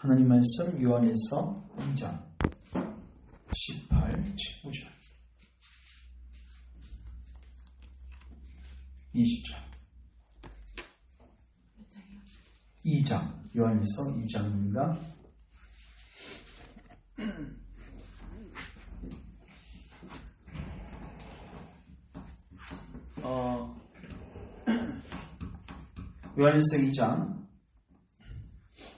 하나님 말씀 요한일서 2장 18, 19절 20절 2장 요한일서 2장입니다. 요한일서 2장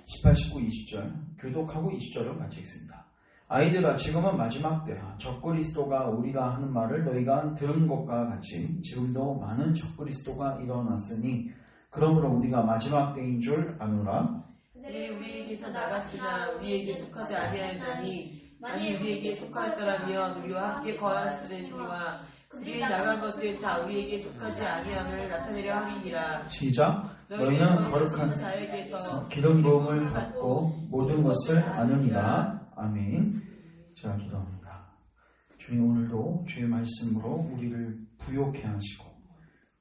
18, 19, 20절 교독하고 20절을 같이 읽습니다. 아이들아, 지금은 마지막 때라. 적그리스도가 오리라 하는 말을 너희가 들은 것과 같이 지금도 많은 적그리스도가 일어났으니 그러므로 우리가 마지막 때인 줄 아노라. 그들이 우리에게서 나갔으나 우리에게 속하지 아니하였더니 만일 우리에게 속하였더라면 우리와 함께 거하였으리니와 그들이 나간 것은 다 우리에게 속하지 아니함을 나타내려 함이니라. 시작. 너희는 거룩한 자에게서 기름 부음을 받고 모든 것을 아느니라. 아멘. 자, 기도합니다. 주님, 오늘도 주의 말씀으로 우리를 부욕해 하시고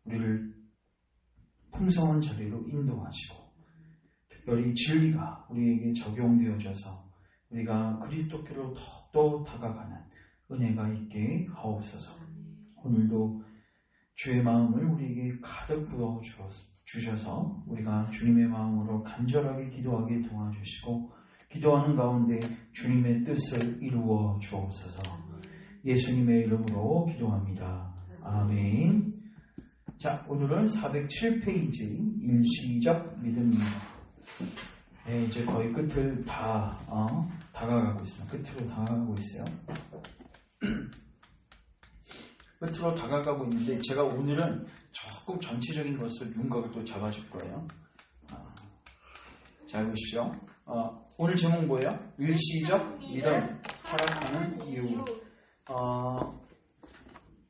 우리를 풍성한 자리로 인도하시고 특별히 진리가 우리에게 적용되어져서 우리가 그리스도께로 더욱더 다가가는 은혜가 있게 하옵소서. 오늘도 주의 마음을 우리에게 가득 부어 주셔서 우리가 주님의 마음으로 간절하게 기도하게 도와주시고 기도하는 가운데 주님의 뜻을 이루어 주옵소서. 예수님의 이름으로 기도합니다. 아멘. 자, 오늘은 407페이지 일시적 믿음입니다. 네, 이제 거의 끝을 다가가고 있습니다. 끝으로 다가가고 있어요. 끝으로 다가가고 있는데 제가 오늘은 조금 전체적인 것을 윤곽을 또 잡아줄 거예요. 잘 보십시오. 오늘 제목 뭐예요? 일시적 믿음, 타락하는 이유.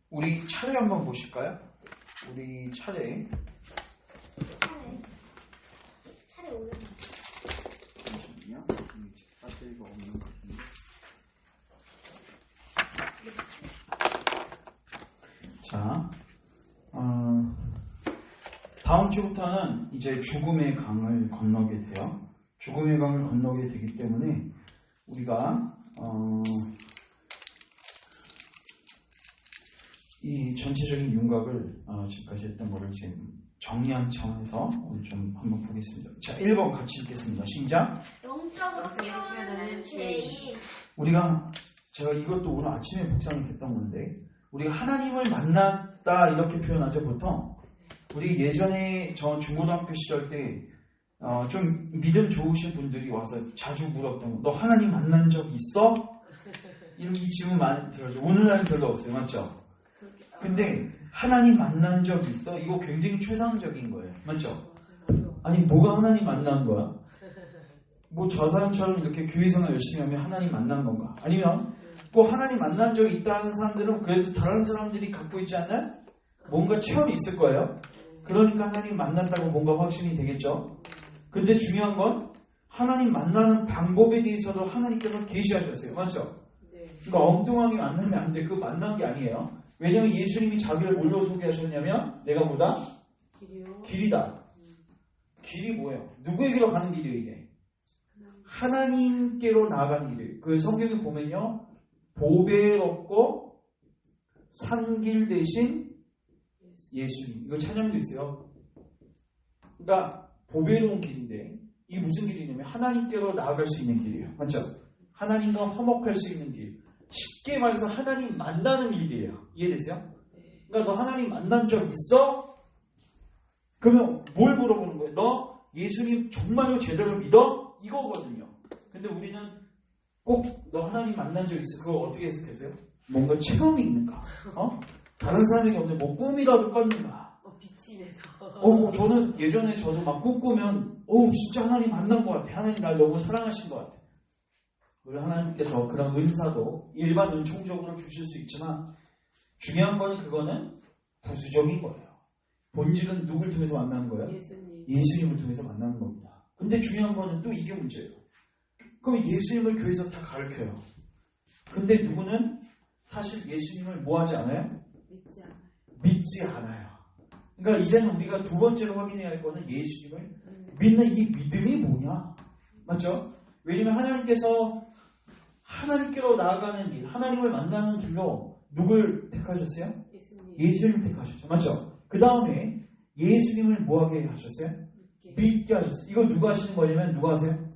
우리 차례 한번 보실까요? 우리 차례 오늘 잠시만요. 배터리가 없는 것 같은데. 자, 다음 주부터는 이제 죽음의 강을 건너게 돼요. 죽음의 강을 건너게 되기 때문에 우리가 이 전체적인 윤곽을 지금까지 했던 것을 지금 정리한 차원에서 오늘 좀 한번 보겠습니다. 자, 1번 같이 읽겠습니다. 시작. 영적으로 깨어나는 죄인. 제가 이것도 오늘 아침에 묵상이 됐던 건데 우리가 하나님을 만났다 이렇게 표현하죠. 보통 우리 예전에 저 중고등학교 시절 때 좀 믿음 좋으신 분들이 와서 자주 물었던 거, 너 하나님 만난 적 있어? 이 질문 많이 들어요. 오늘날은 별로 없어요. 맞죠? 근데 하나님 만난 적 있어? 이거 굉장히 최상적인 거예요. 맞죠? 아니 뭐가 하나님 만난 거야? 뭐 저 사람처럼 이렇게 교회 생활 열심히 하면 하나님 만난 건가? 아니면 꼭 하나님 만난 적이 있다는 사람들은 그래도 다른 사람들이 갖고 있지 않는 뭔가 체험이 있을 거예요. 그러니까 하나님 만났다고 뭔가 확신이 되겠죠. 근데 중요한 건 하나님 만나는 방법에 대해서도 하나님께서 계시하셨어요. 맞죠? 그러니까 엉뚱하게 만나면 안 돼. 그거 만난 게 아니에요. 왜냐면 예수님이 자기를 뭘로 소개하셨냐면 내가 뭐다? 길이다. 길이 뭐예요? 누구에게로 가는 길이에요 이게? 하나님께로 나아가는 길이에요. 그 성경에 보면요. 보배롭고 산길 대신 예수님. 이거 찬양도 있어요. 그러니까 보배로운 길인데 이게 무슨 길이냐면 하나님께로 나아갈 수 있는 길이에요. 맞죠? 하나님과 화목할 수 있는 길. 쉽게 말해서 하나님 만나는 길이에요. 이해되세요? 그러니까 너 하나님 만난 적 있어? 그러면 뭘 물어보는 거예요? 너 예수님 정말로 제대로 믿어? 이거거든요. 근데 우리는 꼭 너 하나님 만난 적 있어? 그걸 어떻게 해석하세요? 뭔가 체험이 있는가? 다른 사람에게 없는 뭐 꿈이라도 꿨는가? 빛이 내서. 저는 예전에 저도 막 꿈꾸면 진짜 하나님 만난 것 같아. 하나님 날 너무 사랑하신 것 같아. 우리 하나님께서 그런 은사도 일반 은총적으로 주실 수 있지만 중요한 거는 그거는 부수적인 거예요. 본질은 누굴 통해서 만나는 거예요? 예수님을 통해서 만나는 겁니다. 근데 중요한 거는 또 이게 문제예요. 그럼 예수님을 교회에서 다 가르쳐요. 근데 누구는 사실 예수님을 뭐 하지 않아요? 믿지 않아요. 그러니까 이제는 우리가 두 번째로 확인해야 할 거는 예수님을 믿는 이 믿음이 뭐냐? 맞죠? 왜냐면 하나님께서 하나님께로 나아가는 길, 하나님을 만나는 길로 누굴 택하셨어요? 예수님. 예수님을 택하셨죠. 맞죠? 그 다음에 예수님을 뭐하게 하셨어요? 믿게 하셨어요. 이거 누가 하시는 거냐면 누가 하세요?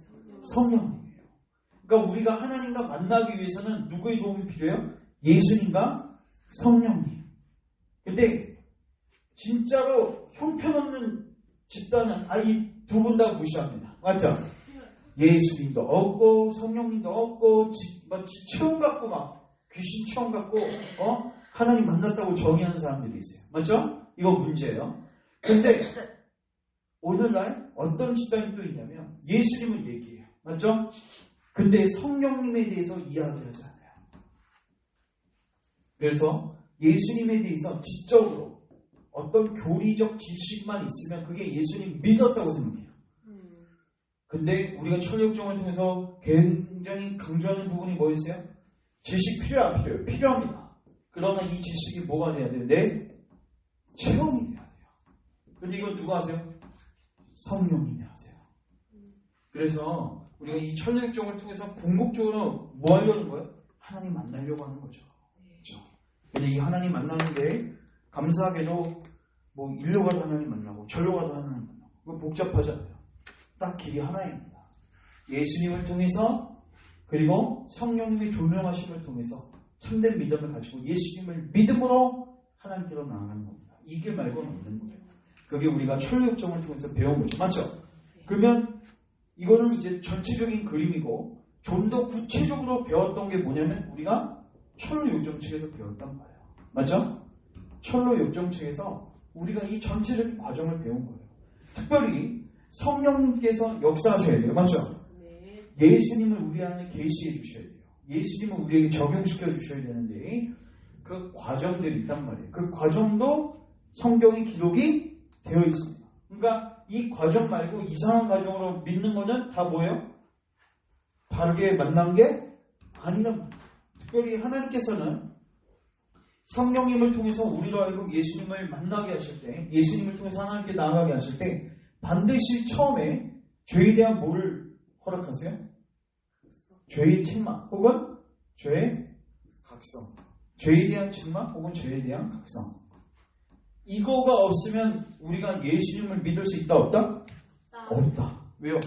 성령님이에요. 그러니까 우리가 하나님과 만나기 위해서는 누구의 도움이 필요해요? 예수님과 성령님. 근데 진짜로 형편없는 집단은 이 두 분 다 무시합니다. 맞죠? 예수님도 없고 성령님도 없고 체험 갖고 막 귀신 체험 갖고 하나님 만났다고 정의하는 사람들이 있어요. 맞죠? 이거 문제예요. 근데 오늘날 어떤 집단이 또 있냐면 예수님은 얘기해요. 맞죠? 근데 성령님에 대해서 이야기하지 않아요. 그래서 예수님에 대해서 지적으로 어떤 교리적 지식만 있으면 그게 예수님 믿었다고 생각해요. 근데 우리가 천리역정을 통해서 굉장히 강조하는 부분이 뭐였어요? 지식 필요 안 필요해요? 필요합니다. 그러나 이 지식이 뭐가 돼야 돼요? 내 체험이 돼야 돼요. 근데 이건 누가 하세요? 성령님이 하세요. 그래서 우리가 이 천리역정을 통해서 궁극적으로 뭐 하려는 거예요? 하나님 만나려고 하는 거죠. 그렇죠? 근데 이 하나님 만나는데 감사하게도 뭐 일로 가도 하나님 만나고 절로 가도 하나님 만나고 그거 복잡하지 않아요. 딱 길이 하나입니다. 예수님을 통해서 그리고 성령님의 조명하심을 통해서 참된 믿음을 가지고 예수님을 믿음으로 하나님께로 나아가는 겁니다. 이 길 말고는 없는 거예요. 그게 우리가 천리역정을 통해서 배운 거죠. 맞죠? 그러면 이거는 이제 전체적인 그림이고 좀 더 구체적으로 배웠던 게 뭐냐면 우리가 천리역정책에서 배웠단 말이에요. 맞죠? 천리역정책에서 우리가 이 전체적인 과정을 배운 거예요. 특별히 성령님께서 역사하셔야 돼요. 맞죠? 네. 예수님을 우리 안에 계시해 주셔야 돼요. 예수님을 우리에게 적용시켜 주셔야 되는데 그 과정들이 있단 말이에요. 그 과정도 성경에 기록이 되어 있습니다. 그러니까 이 과정 말고 이상한 과정으로 믿는 거는 다 뭐예요? 바르게 만난 게 아니란 말이에요. 특별히 하나님께서는 성령님을 통해서 우리로 하여금 예수님을 만나게 하실 때, 예수님을 통해서 하나님께 나아가게 하실 때 반드시 처음에 죄에 대한 뭐를 허락하세요? 죄의 책망 혹은 죄의 각성. 죄에 대한 책망 혹은 죄에 대한 각성. 이거가 없으면 우리가 예수님을 믿을 수 있다 없다? 없다. 왜요?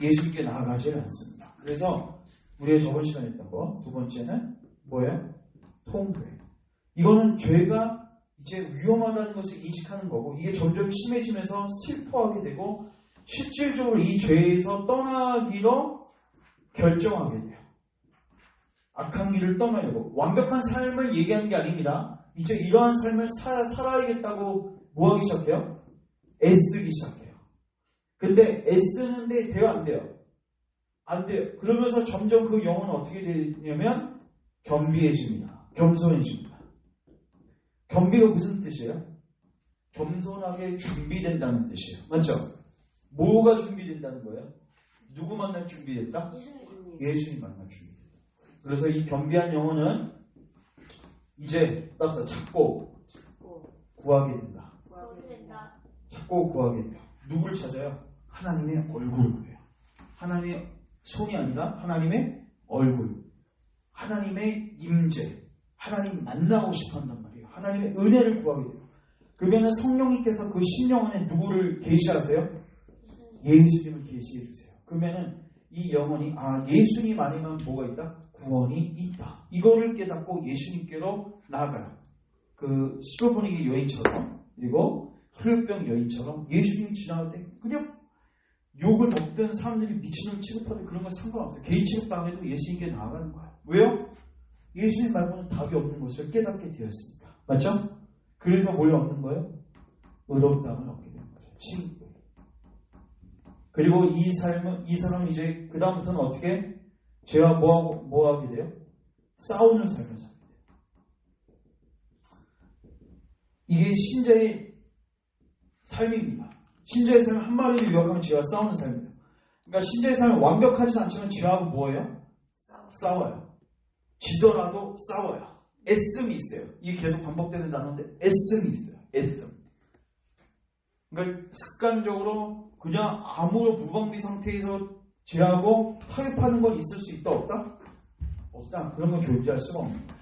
예수님께 나아가지 않습니다. 그래서 우리가 저번 시간에 했던 거 두 번째는 뭐예요? 통회. 이거는 죄가 이제 위험하다는 것을 인식하는 거고 이게 점점 심해지면서 슬퍼하게 되고 실질적으로 이 죄에서 떠나기로 결정하게 돼요. 악한 길을 떠나려고. 완벽한 삶을 얘기하는 게 아닙니다. 이제 이러한 삶을 살아야겠다고 뭐 하기 시작해요? 애쓰기 시작해요. 근데 애쓰는데 돼요? 안 돼요? 안 돼요. 그러면서 점점 그 영혼은 어떻게 되냐면 겸비해집니다. 겸손해집니다. 겸비가 무슨 뜻이에요? 겸손하게 준비된다는 뜻이에요. 맞죠? 뭐가 준비된다는 거예요? 누구 만날 준비됐다? 예수님 만날 준비됐다. 그래서 이 겸비한 영혼은 이제 따라서 찾고 구하게 된다. 찾고 구하게 돼요. 누굴 찾아요? 하나님의 얼굴을 구해요. 하나님의 손이 아니라 하나님의 얼굴. 하나님의 임재. 하나님 만나고 싶어 한단 말이에요. 하나님의 은혜를 구하게 돼요. 그러면 성령님께서 그 심령 안에 누구를 계시하세요? 예수님을 계시해 주세요. 그러면은 이 영혼이 예수님 아니면 뭐가 있다? 구원이 있다. 이거를 깨닫고 예수님께로 나아가요. 그 시로보니게 여인처럼 그리고 혈루병 여인처럼 예수님 지나갈 때 그냥 욕을 먹든 사람들이 미친놈 취급하든 그런 건 상관없어요. 개인 취급당해도 예수님께 나아가는 거예요. 왜요? 예수님 말고는 답이 없는 것을 깨닫게 되었으니까. 맞죠? 그래서 뭘 얻는 거예요? 의로운 땅을 얻게 되는 거죠. 칭. 그리고 이 사람은 이제 그 다음부터는 어떻게 죄와 뭐 하게 돼요? 싸우는 삶을 살게 돼요. 이게 신자의 삶입니다. 신자의 삶을 한마디로 요약하면 죄와 싸우는 삶이에요. 그러니까 신자의 삶은 완벽하진 않지만 죄하고 뭐예요? 싸워요. 지더라도 싸워요. 애씀이 있어요. 이게 계속 반복되는 단어인데 애씀이 있어요. 애씀. 그러니까 습관적으로 그냥 아무런 무방비 상태에서 죄하고 타협하는 건 있을 수 있다 없다? 없다. 그런 건 존재할 수가 없는 거예요.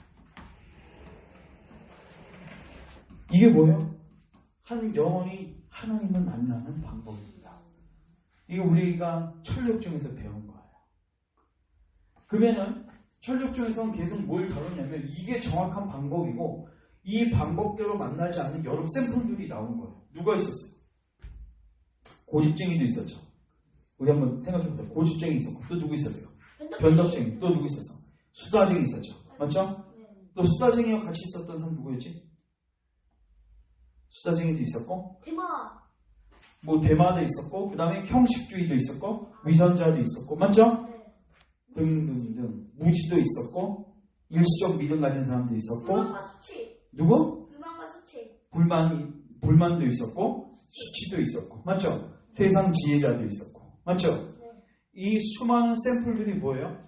이게 뭐예요? 한 영혼이 하나님을 만나는 방법입니다. 이게 우리가 철력중에서 배운 거예요. 그러면은 철력중에서는 계속 뭘 다루냐면 이게 정확한 방법이고 이 방법대로 만나지 않는 여러 샘플들이 나온 거예요. 누가 있었어요? 고집쟁이도 있었죠. 우리 한번 생각해보자. 고집쟁이 있었고 또 누구 있었어요? 변덕쟁이. 또 누구 있었어? 수다쟁이 있었죠. 맞죠? 또 수다쟁이와 같이 있었던 사람 누구였지? 수다쟁이도 있었고 뭐 대마도 있었고 그 다음에 형식주의도 있었고 위선자도 있었고 맞죠? 등등등 무지도 있었고 일시적 믿음 가진 사람도 있었고 불만과 수치. 누구? 불만과 수치. 불만도 있었고 수치도 있었고 맞죠? 세상 지혜자도 있었고 맞죠? 네. 이 수많은 샘플들이 뭐예요?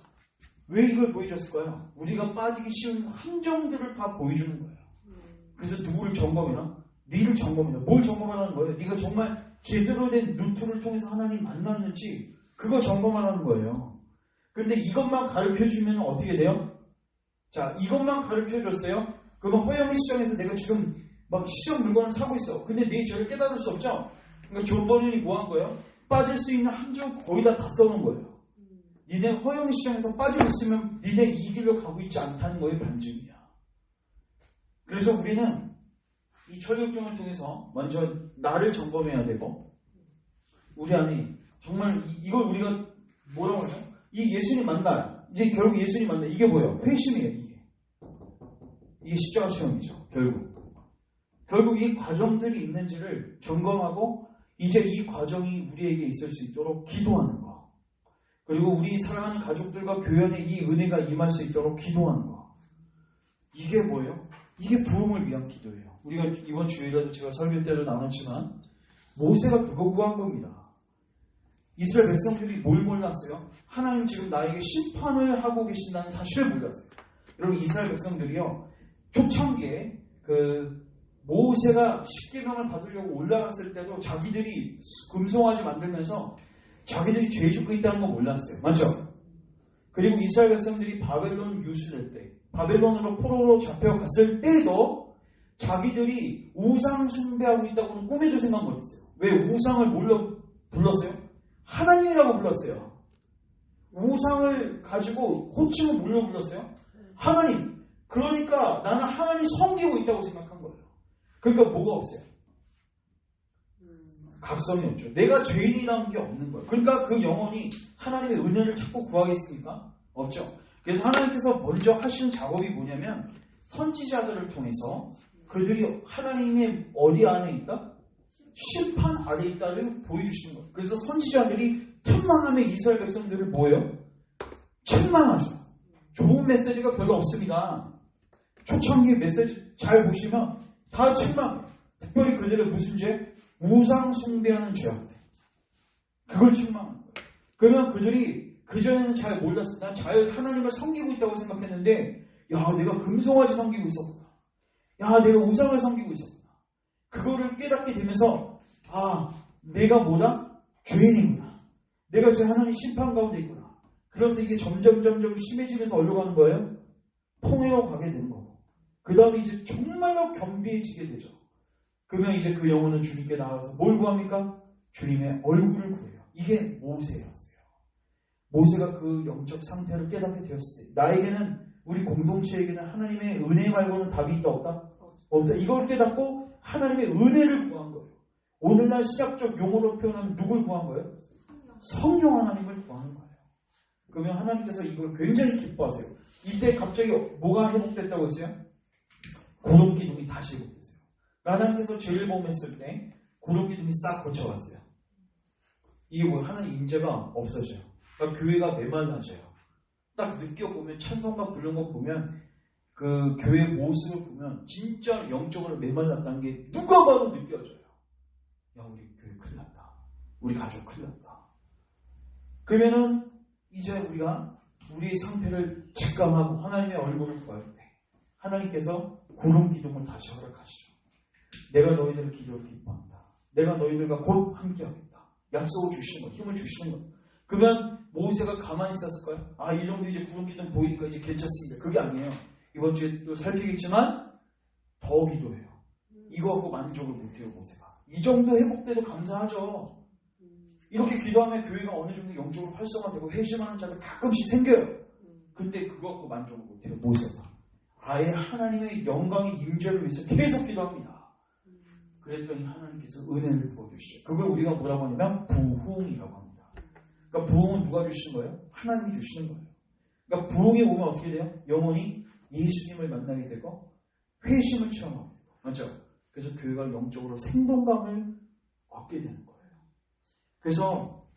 왜 이걸 보여줬을까요? 우리가 빠지기 쉬운 함정들을 다 보여주는 거예요. 그래서 누구를 점검해라? 니를 점검해라. 뭘 점검하라는 거예요? 네가 정말 제대로 된 루트를 통해서 하나님 만났는지 그거 점검하라는 거예요. 근데 이것만 가르쳐주면 어떻게 돼요? 자, 이것만 가르쳐줬어요? 그러면 허영의 시장에서 내가 지금 막 시장 물건을 사고 있어. 근데 내 죄를 깨달을 수 없죠? 그러니까 존 버년이 뭐 한 거예요? 빠질 수 있는 함정 거의 다 써놓은 거예요. 니네 허영의 시장에서 빠지고 있으면 니네 이 길로 가고 있지 않다는 거의 반증이야. 그래서 우리는 이 철력중을 통해서 먼저 나를 점검해야 되고 우리 안에 정말 이걸 우리가 뭐라고 하죠? 이 예수님 만나 이제 결국 예수님 만나 이게 뭐예요? 회심이에요. 이게 십자가 체험이죠. 결국 이 과정들이 있는지를 점검하고 이제 이 과정이 우리에게 있을 수 있도록 기도하는 거. 그리고 우리 사랑하는 가족들과 교연에 이 은혜가 임할 수 있도록 기도하는 거. 이게 뭐예요? 이게 부흥을 위한 기도예요. 우리가 이번 주일에도 제가 설교 때도 나눴지만 모세가 그거 구한 겁니다. 이스라엘 백성들이 뭘 몰랐어요? 하나님 지금 나에게 심판을 하고 계신다는 사실을 몰랐어요. 여러분 이스라엘 백성들이요. 초창기에 모세가 십계명을 받으려고 올라갔을 때도 자기들이 금송아지 만들면서 자기들이 죄 짓고 있다는 거 몰랐어요. 맞죠? 그리고 이스라엘 백성들이 바벨론 유수될 때 바벨론으로 포로로 잡혀갔을 때도 자기들이 우상 숭배하고 있다고는 꿈에도 생각 못했어요. 왜 우상을 뭘로 불렀어요? 하나님이라고 불렀어요. 우상을 가지고 호칭을 뭘로 불렀어요? 하나님. 그러니까 나는 하나님 섬기고 있다고 생각한 거예요. 그러니까 뭐가 없어요? 각성이 없죠. 내가 죄인이라는 게 없는 거예요. 그러니까 그 영혼이 하나님의 은혜를 찾고 구하겠습니까? 없죠. 그래서 하나님께서 먼저 하신 작업이 뭐냐면 선지자들을 통해서 그들이 하나님의 어디 안에 있다? 심판 아래 있다를 보여주시는 거예요. 그래서 선지자들이 천만함에 이스라엘 백성들을 뭐예요? 책망하죠. 좋은 메시지가 별로 없습니다. 초창기 메시지 잘 보시면 다 책망. 특별히 그들의 무슨 죄? 우상 숭배하는 죄악들. 그걸 책망하는 거예요. 그러면 그들이 그전에는 잘 몰랐어. 난 잘 하나님을 섬기고 있다고 생각했는데 야 내가 금송아지 섬기고 있었구나. 야 내가 우상을 섬기고 있었구나. 그거를 깨닫게 되면서 아 내가 뭐다? 죄인이구나. 내가 지금 하나님 심판 가운데 있구나. 그래서 이게 점점 심해지면서 어디로 가는 거예요? 통해로 가게 되는 거고. 그 다음에 이제 정말로 겸비해지게 되죠. 그러면 이제 그 영혼은 주님께 나와서 뭘 구합니까? 주님의 얼굴을 구해요. 이게 모세였어요. 모세가 그 영적 상태를 깨닫게 되었을 때 나에게는 우리 공동체에게는 하나님의 은혜 말고는 답이 있다 없다? 없다. 이걸 깨닫고 하나님의 은혜를 구한 거예요. 오늘날 신약적 용어로 표현하면 누굴 구한 거예요? 성령 하나님을 구하는 거예요. 그러면 하나님께서 이걸 굉장히 기뻐하세요. 이때 갑자기 뭐가 회복됐다고 했어요? 구름 기둥이 다시 회복됐어요. 하나님께서 죄를 범했을 때 구름 기둥이 싹 고쳐왔어요. 이게 뭐예요? 하나님 임재가 없어져요. 그러니까 교회가 메말라져요. 딱 느껴보면 찬송가 부른 거 보면 그 교회 모습을 보면 진짜 영적으로 메말랐다는 게 누가 봐도 느껴져요. 야 우리 교회 큰일 났다. 우리 가족 큰일 났다. 그러면은 이제 우리가 우리의 상태를 직감하고 하나님의 얼굴을 구할 때 하나님께서 구름 기둥을 다시 허락하시죠. 내가 너희들을 기도를 기뻐한다. 내가 너희들과 곧 함께하겠다. 약속을 주시는 것, 힘을 주시는 것. 그러면 모세가 가만히 있었을까요? 아, 이 정도 이제 구름 기둥 보이니까 이제 괜찮습니다. 그게 아니에요. 이번 주에 또 살피겠지만 더 기도해요. 이거 갖고 만족을 못해요, 모세가. 이 정도 회복돼도 감사하죠. 이렇게 기도하면 교회가 어느 정도 영적으로 활성화되고 회심하는 자들 가끔씩 생겨요. 근데 그거 갖고 만족을 못해요, 모세가. 아예 하나님의 영광의 임재를 위해서 계속 기도합니다. 그랬더니 하나님께서 은혜를 부어주시죠. 그걸 우리가 뭐라고 하냐면 부흥이라고 합니다. 그러니까 부흥은 누가 주시는 거예요? 하나님이 주시는 거예요. 그러니까 부흥이 오면 어떻게 돼요? 영혼이 예수님을 만나게 되고 회심을 체험하게 되고, 맞죠? 그래서 교회가 영적으로 생동감을 얻게 되는 거예요. 그래서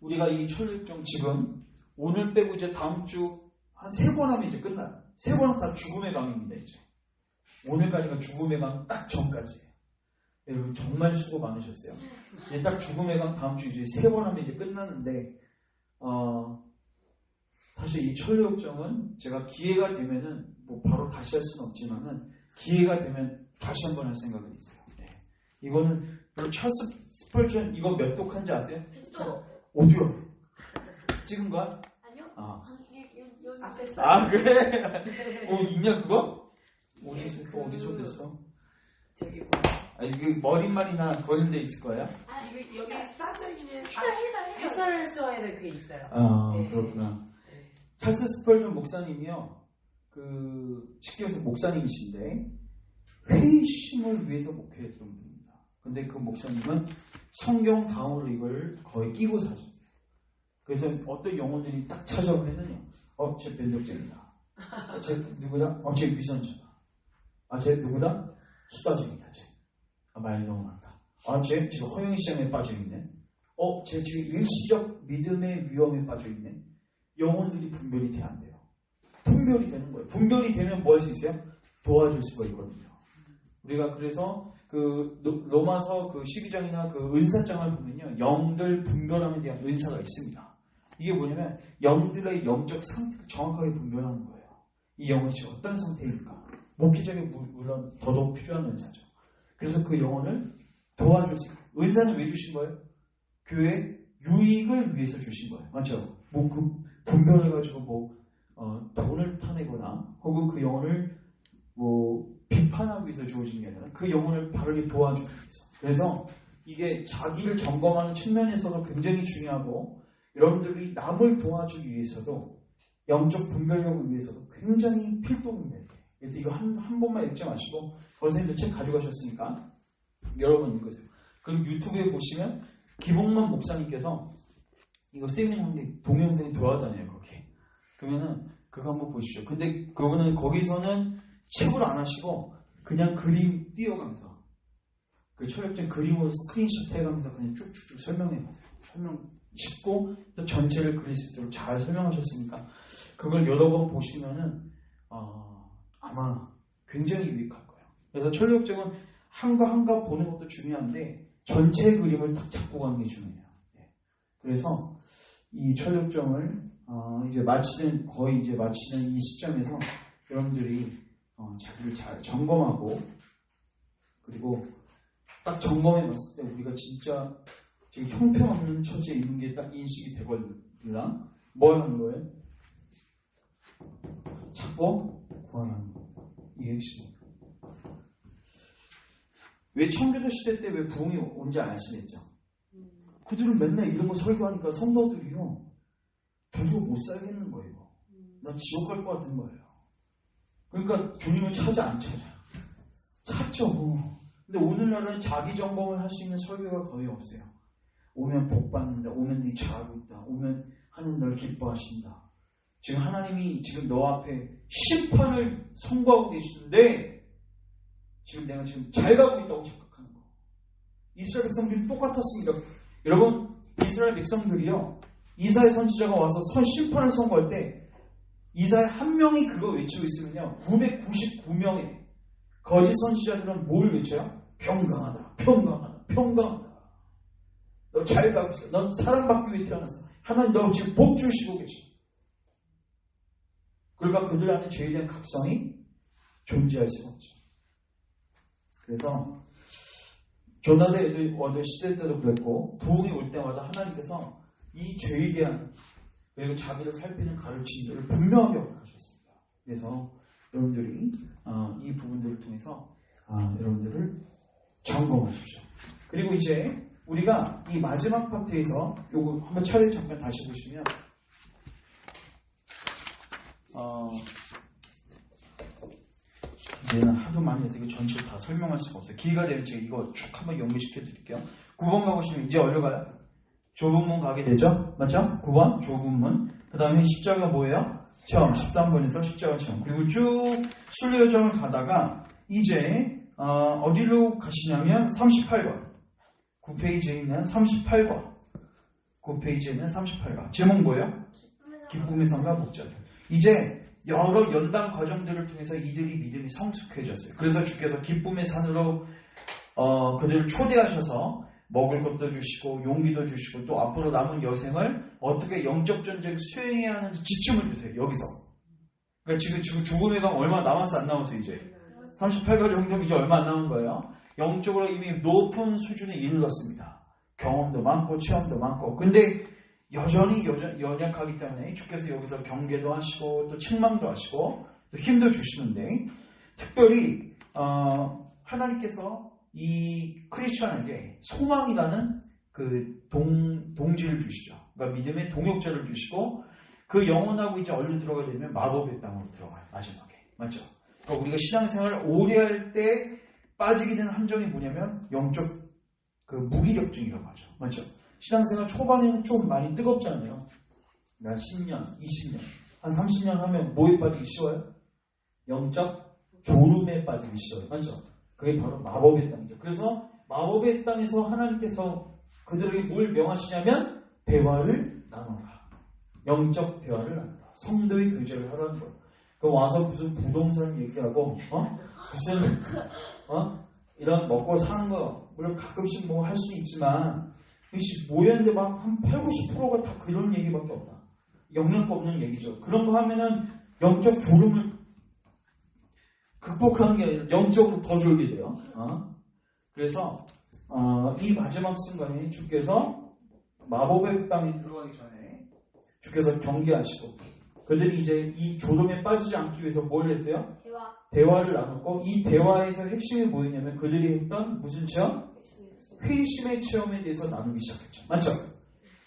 우리가 이 철일정 지금 오늘 빼고 이제 다음 주 한 3번 하면 이제 끝나요. 3번은 다 죽음의 강입니다. 이제 오늘까지가 죽음의 강 딱 전까지예요. 여러분 정말 수고 많으셨어요. 이제 딱 죽음의 강 다음 주 이제 3번 하면 이제 끝나는데 사실 이 천리역정은 제가 기회가 되면은 뭐 바로 다시 할 수는 없지만은 기회가 되면 다시 한번 할 생각은 있어요. 네. 이거는 별로 찰스 스펄전 이거 몇 독한지 아세요? 오디오 찍은 거야? 아니요. 아, 앞에 써. 아 그래? 있냐 그거? 어디서 됐어? 저기 뭐 아 이게 머릿말이나 그런 데 있을 거야? 이거 여기 싸져 있는 해설. 해설을 써야 될 그게 있어요. 아 네. 그렇구나. 네. 찰스 스펄전 목사님이요. 쉽게 해서 목사님이신데 회심을 위해서 목회했던 분입니다. 근데 그 목사님은 성경 강으로 이걸 거의 끼고 사셨어요. 그래서 어떤 영혼들이 딱 찾아오면은요. 쟤 변덕쟁이다. 쟤 누구다? 쟤 위선자다. 쟤 누구다? 수다쟁이다. 쟤. 많이 너무 많다. 쟤 지금 허영 시장에 빠져있네. 쟤 지금 일시적 믿음의 위험에 빠져있네. 영혼들이 분별이 돼야 안 돼요. 분별이 되는 거예요. 분별이 되면 뭐 할 수 있어요? 도와줄 수가 있거든요. 우리가 그래서 로마서 12장이나 은사장을 보면요. 영들 분별함에 대한 은사가 있습니다. 이게 뭐냐면 영들의 영적 상태를 정확하게 분별하는 거예요. 이 영혼이 지금 어떤 상태입니까? 목회적인 물론 더더욱 필요한 은사죠. 그래서 그 영혼을 도와줄 수 있어요. 은사는 왜 주신 거예요? 교회 유익을 위해서 주신 거예요. 맞죠? 분별해가지고 돈을 타내거나 혹은 그 영혼을 비판하기 위해서 주어진 게 아니라 그 영혼을 바르게 도와주기 위해서. 그래서 이게 자기를 점검하는 측면에서도 굉장히 중요하고 여러분들이 남을 도와주기 위해서도 영적 분별력을 위해서도 굉장히 필독입니다. 그래서 이거 한 번만 읽지 마시고 선생님도 책 가져가셨으니까 여러 번 읽으세요. 그리고 유튜브에 보시면 기복만 목사님께서 이거 세미나 게 동영상이 돌아다녀요. 거기. 그러면은 그거 한번 보시죠. 근데 그거는 거기서는 책으로 안 하시고 그냥 그림 띄어가면서 그 철학적 그림으로 스크린샷 해가면서 그냥 쭉쭉쭉 설명해가세요. 설명 쉽고 또 전체를 그릴 수 있도록 잘 설명하셨으니까 그걸 여러 번 보시면은 아마 굉장히 유익할 거예요. 그래서 철학적은 한가 보는 것도 중요한데 전체 그림을 딱 잡고 가는 게 중요해요. 그래서 이 철학정을 거의 이제 마치는 이 시점에서 여러분들이 자기를 잘 점검하고 그리고 딱 점검해 봤을 때 우리가 진짜 지금 형편없는 처지에 있는 게 딱 인식이 되거든요. 뭘 하는 거예요? 찾고 구하는 거. 이게 핵심이에요. 왜 청교도 시대 때 왜 부흥이 온지 아시겠죠? 그들은 맨날 이런 거 설교하니까 성도들이요. 두려워 못 살겠는 거예요. 난 지옥 갈 것 같은 거예요. 그러니까 주님을 찾아 안 찾아요? 찾죠. 근데 오늘날은 자기 점검을 할 수 있는 설교가 거의 없어요. 오면 복 받는다. 오면 네 잘하고 있다. 오면 하나님 널 기뻐하신다. 지금 하나님이 지금 너 앞에 심판을 선고하고 계시는데 지금 내가 지금 잘 가고 있다고 착각하는 거. 이스라엘 백성들이 똑같았습니다. 여러분 이스라엘 백성들이요. 이사야 선지자가 와서 심판을 선고할 때 이사야 한 명이 그거 외치고 있으면요. 999명의 거짓 선지자들은 뭘 외쳐요? 평강하다. 평강하다. 평강하다. 너 잘 가고 있어. 넌 사랑받기 위해 태어났어. 하나님 너 지금 복 주시고 계셔. 그러니까 그들 안에 죄에 대한 각성이 존재할 수가 없죠. 그래서 조나단 어느 시대 때도 그랬고 부흥이 올 때마다 하나님께서 이 죄에 대한 그리고 자기를 살피는 가르침들을 분명하게 허락하셨습니다. 그래서 여러분들이 이 부분들을 통해서 여러분들을 점검하십시오. 그리고 이제 우리가 이 마지막 파트에서 요거 한번 차례 잠깐 다시 보시면 이제는 하도 많이 해서 이거 전체를 다 설명할 수가 없어요. 기회가 되면 제가 이거 쭉 한번 연결시켜 드릴게요. 9번 가보시면 이제 얼려가요. 좁은 문 가게 되죠? 맞죠? 9번 좁은 문. 그 다음에 십자가 뭐예요? 체험. 13번에서 십자가 체험. 그리고 쭉 순례여정을 가다가 이제 어디로 가시냐면 38번 9페이지에 있는 38번 9페이지에 있는 38번 제목 뭐예요? 기쁨의 성과 목자들. 이제 여러 연단 과정들을 통해서 이들이 믿음이 성숙해졌어요. 그래서 주께서 기쁨의 산으로 그들을 초대하셔서 먹을 것도 주시고 용기도 주시고 또 앞으로 남은 여생을 어떻게 영적 전쟁 수행해야 하는지 지침을 주세요. 여기서. 그러니까 지금 죽음의 강 얼마 남았어 안 남았어 이제 38강 정도면 이제 얼마 안 남은 거예요. 영적으로 이미 높은 수준에 이르렀습니다. 경험도 많고 체험도 많고 근데 여전히 연약하기 때문에 주께서 여기서 경계도 하시고 또 책망도 하시고 또 힘도 주시는데 특별히 하나님께서 이 크리스천에게 소망이라는 그 동지를 주시죠. 그러니까 믿음의 동역자를 주시고 그 영혼하고 이제 얼른 들어가게 되면 마법의 땅으로 들어가요. 마지막에. 맞죠? 그러니까 우리가 신앙생활을 오래 할 때 빠지게 되는 함정이 뭐냐면 영적 그 무기력증이라고 하죠. 맞죠? 신앙생활 초반에는 좀 많이 뜨겁잖아요. 한 10년, 20년, 한 30년 하면 뭐에 빠지기 쉬워요? 영적 졸음에 빠지기 쉬워요. 맞죠? 그게 바로 마법의 땅이죠. 그래서 마법의 땅에서 하나님께서 그들에게 뭘 명하시냐면 대화를 나눠라. 영적 대화를 나눠라. 성도의 교제를 하라는 거예요. 그 와서 무슨 부동산 얘기하고 무슨 이런 먹고 사는 거 물론 가끔씩 뭐 할 수 있지만 모였는데 막 한 8, 90%가 다 그런 얘기밖에 없다. 영향가 없는 얘기죠. 그런 거 하면은 영적 졸음을 극복하는 게 아니라 영적으로 더 졸게 돼요. 그래서 이 마지막 순간에 주께서 마법의 땅에 들어가기 전에 주께서 경계하시고 그들이 이제 이 졸음에 빠지지 않기 위해서 뭘 했어요? 대화를 나눴고 이 대화에서 핵심이 뭐였냐면 그들이 했던 무슨 체험? 회심의 체험에 대해서 나누기 시작했죠. 맞죠?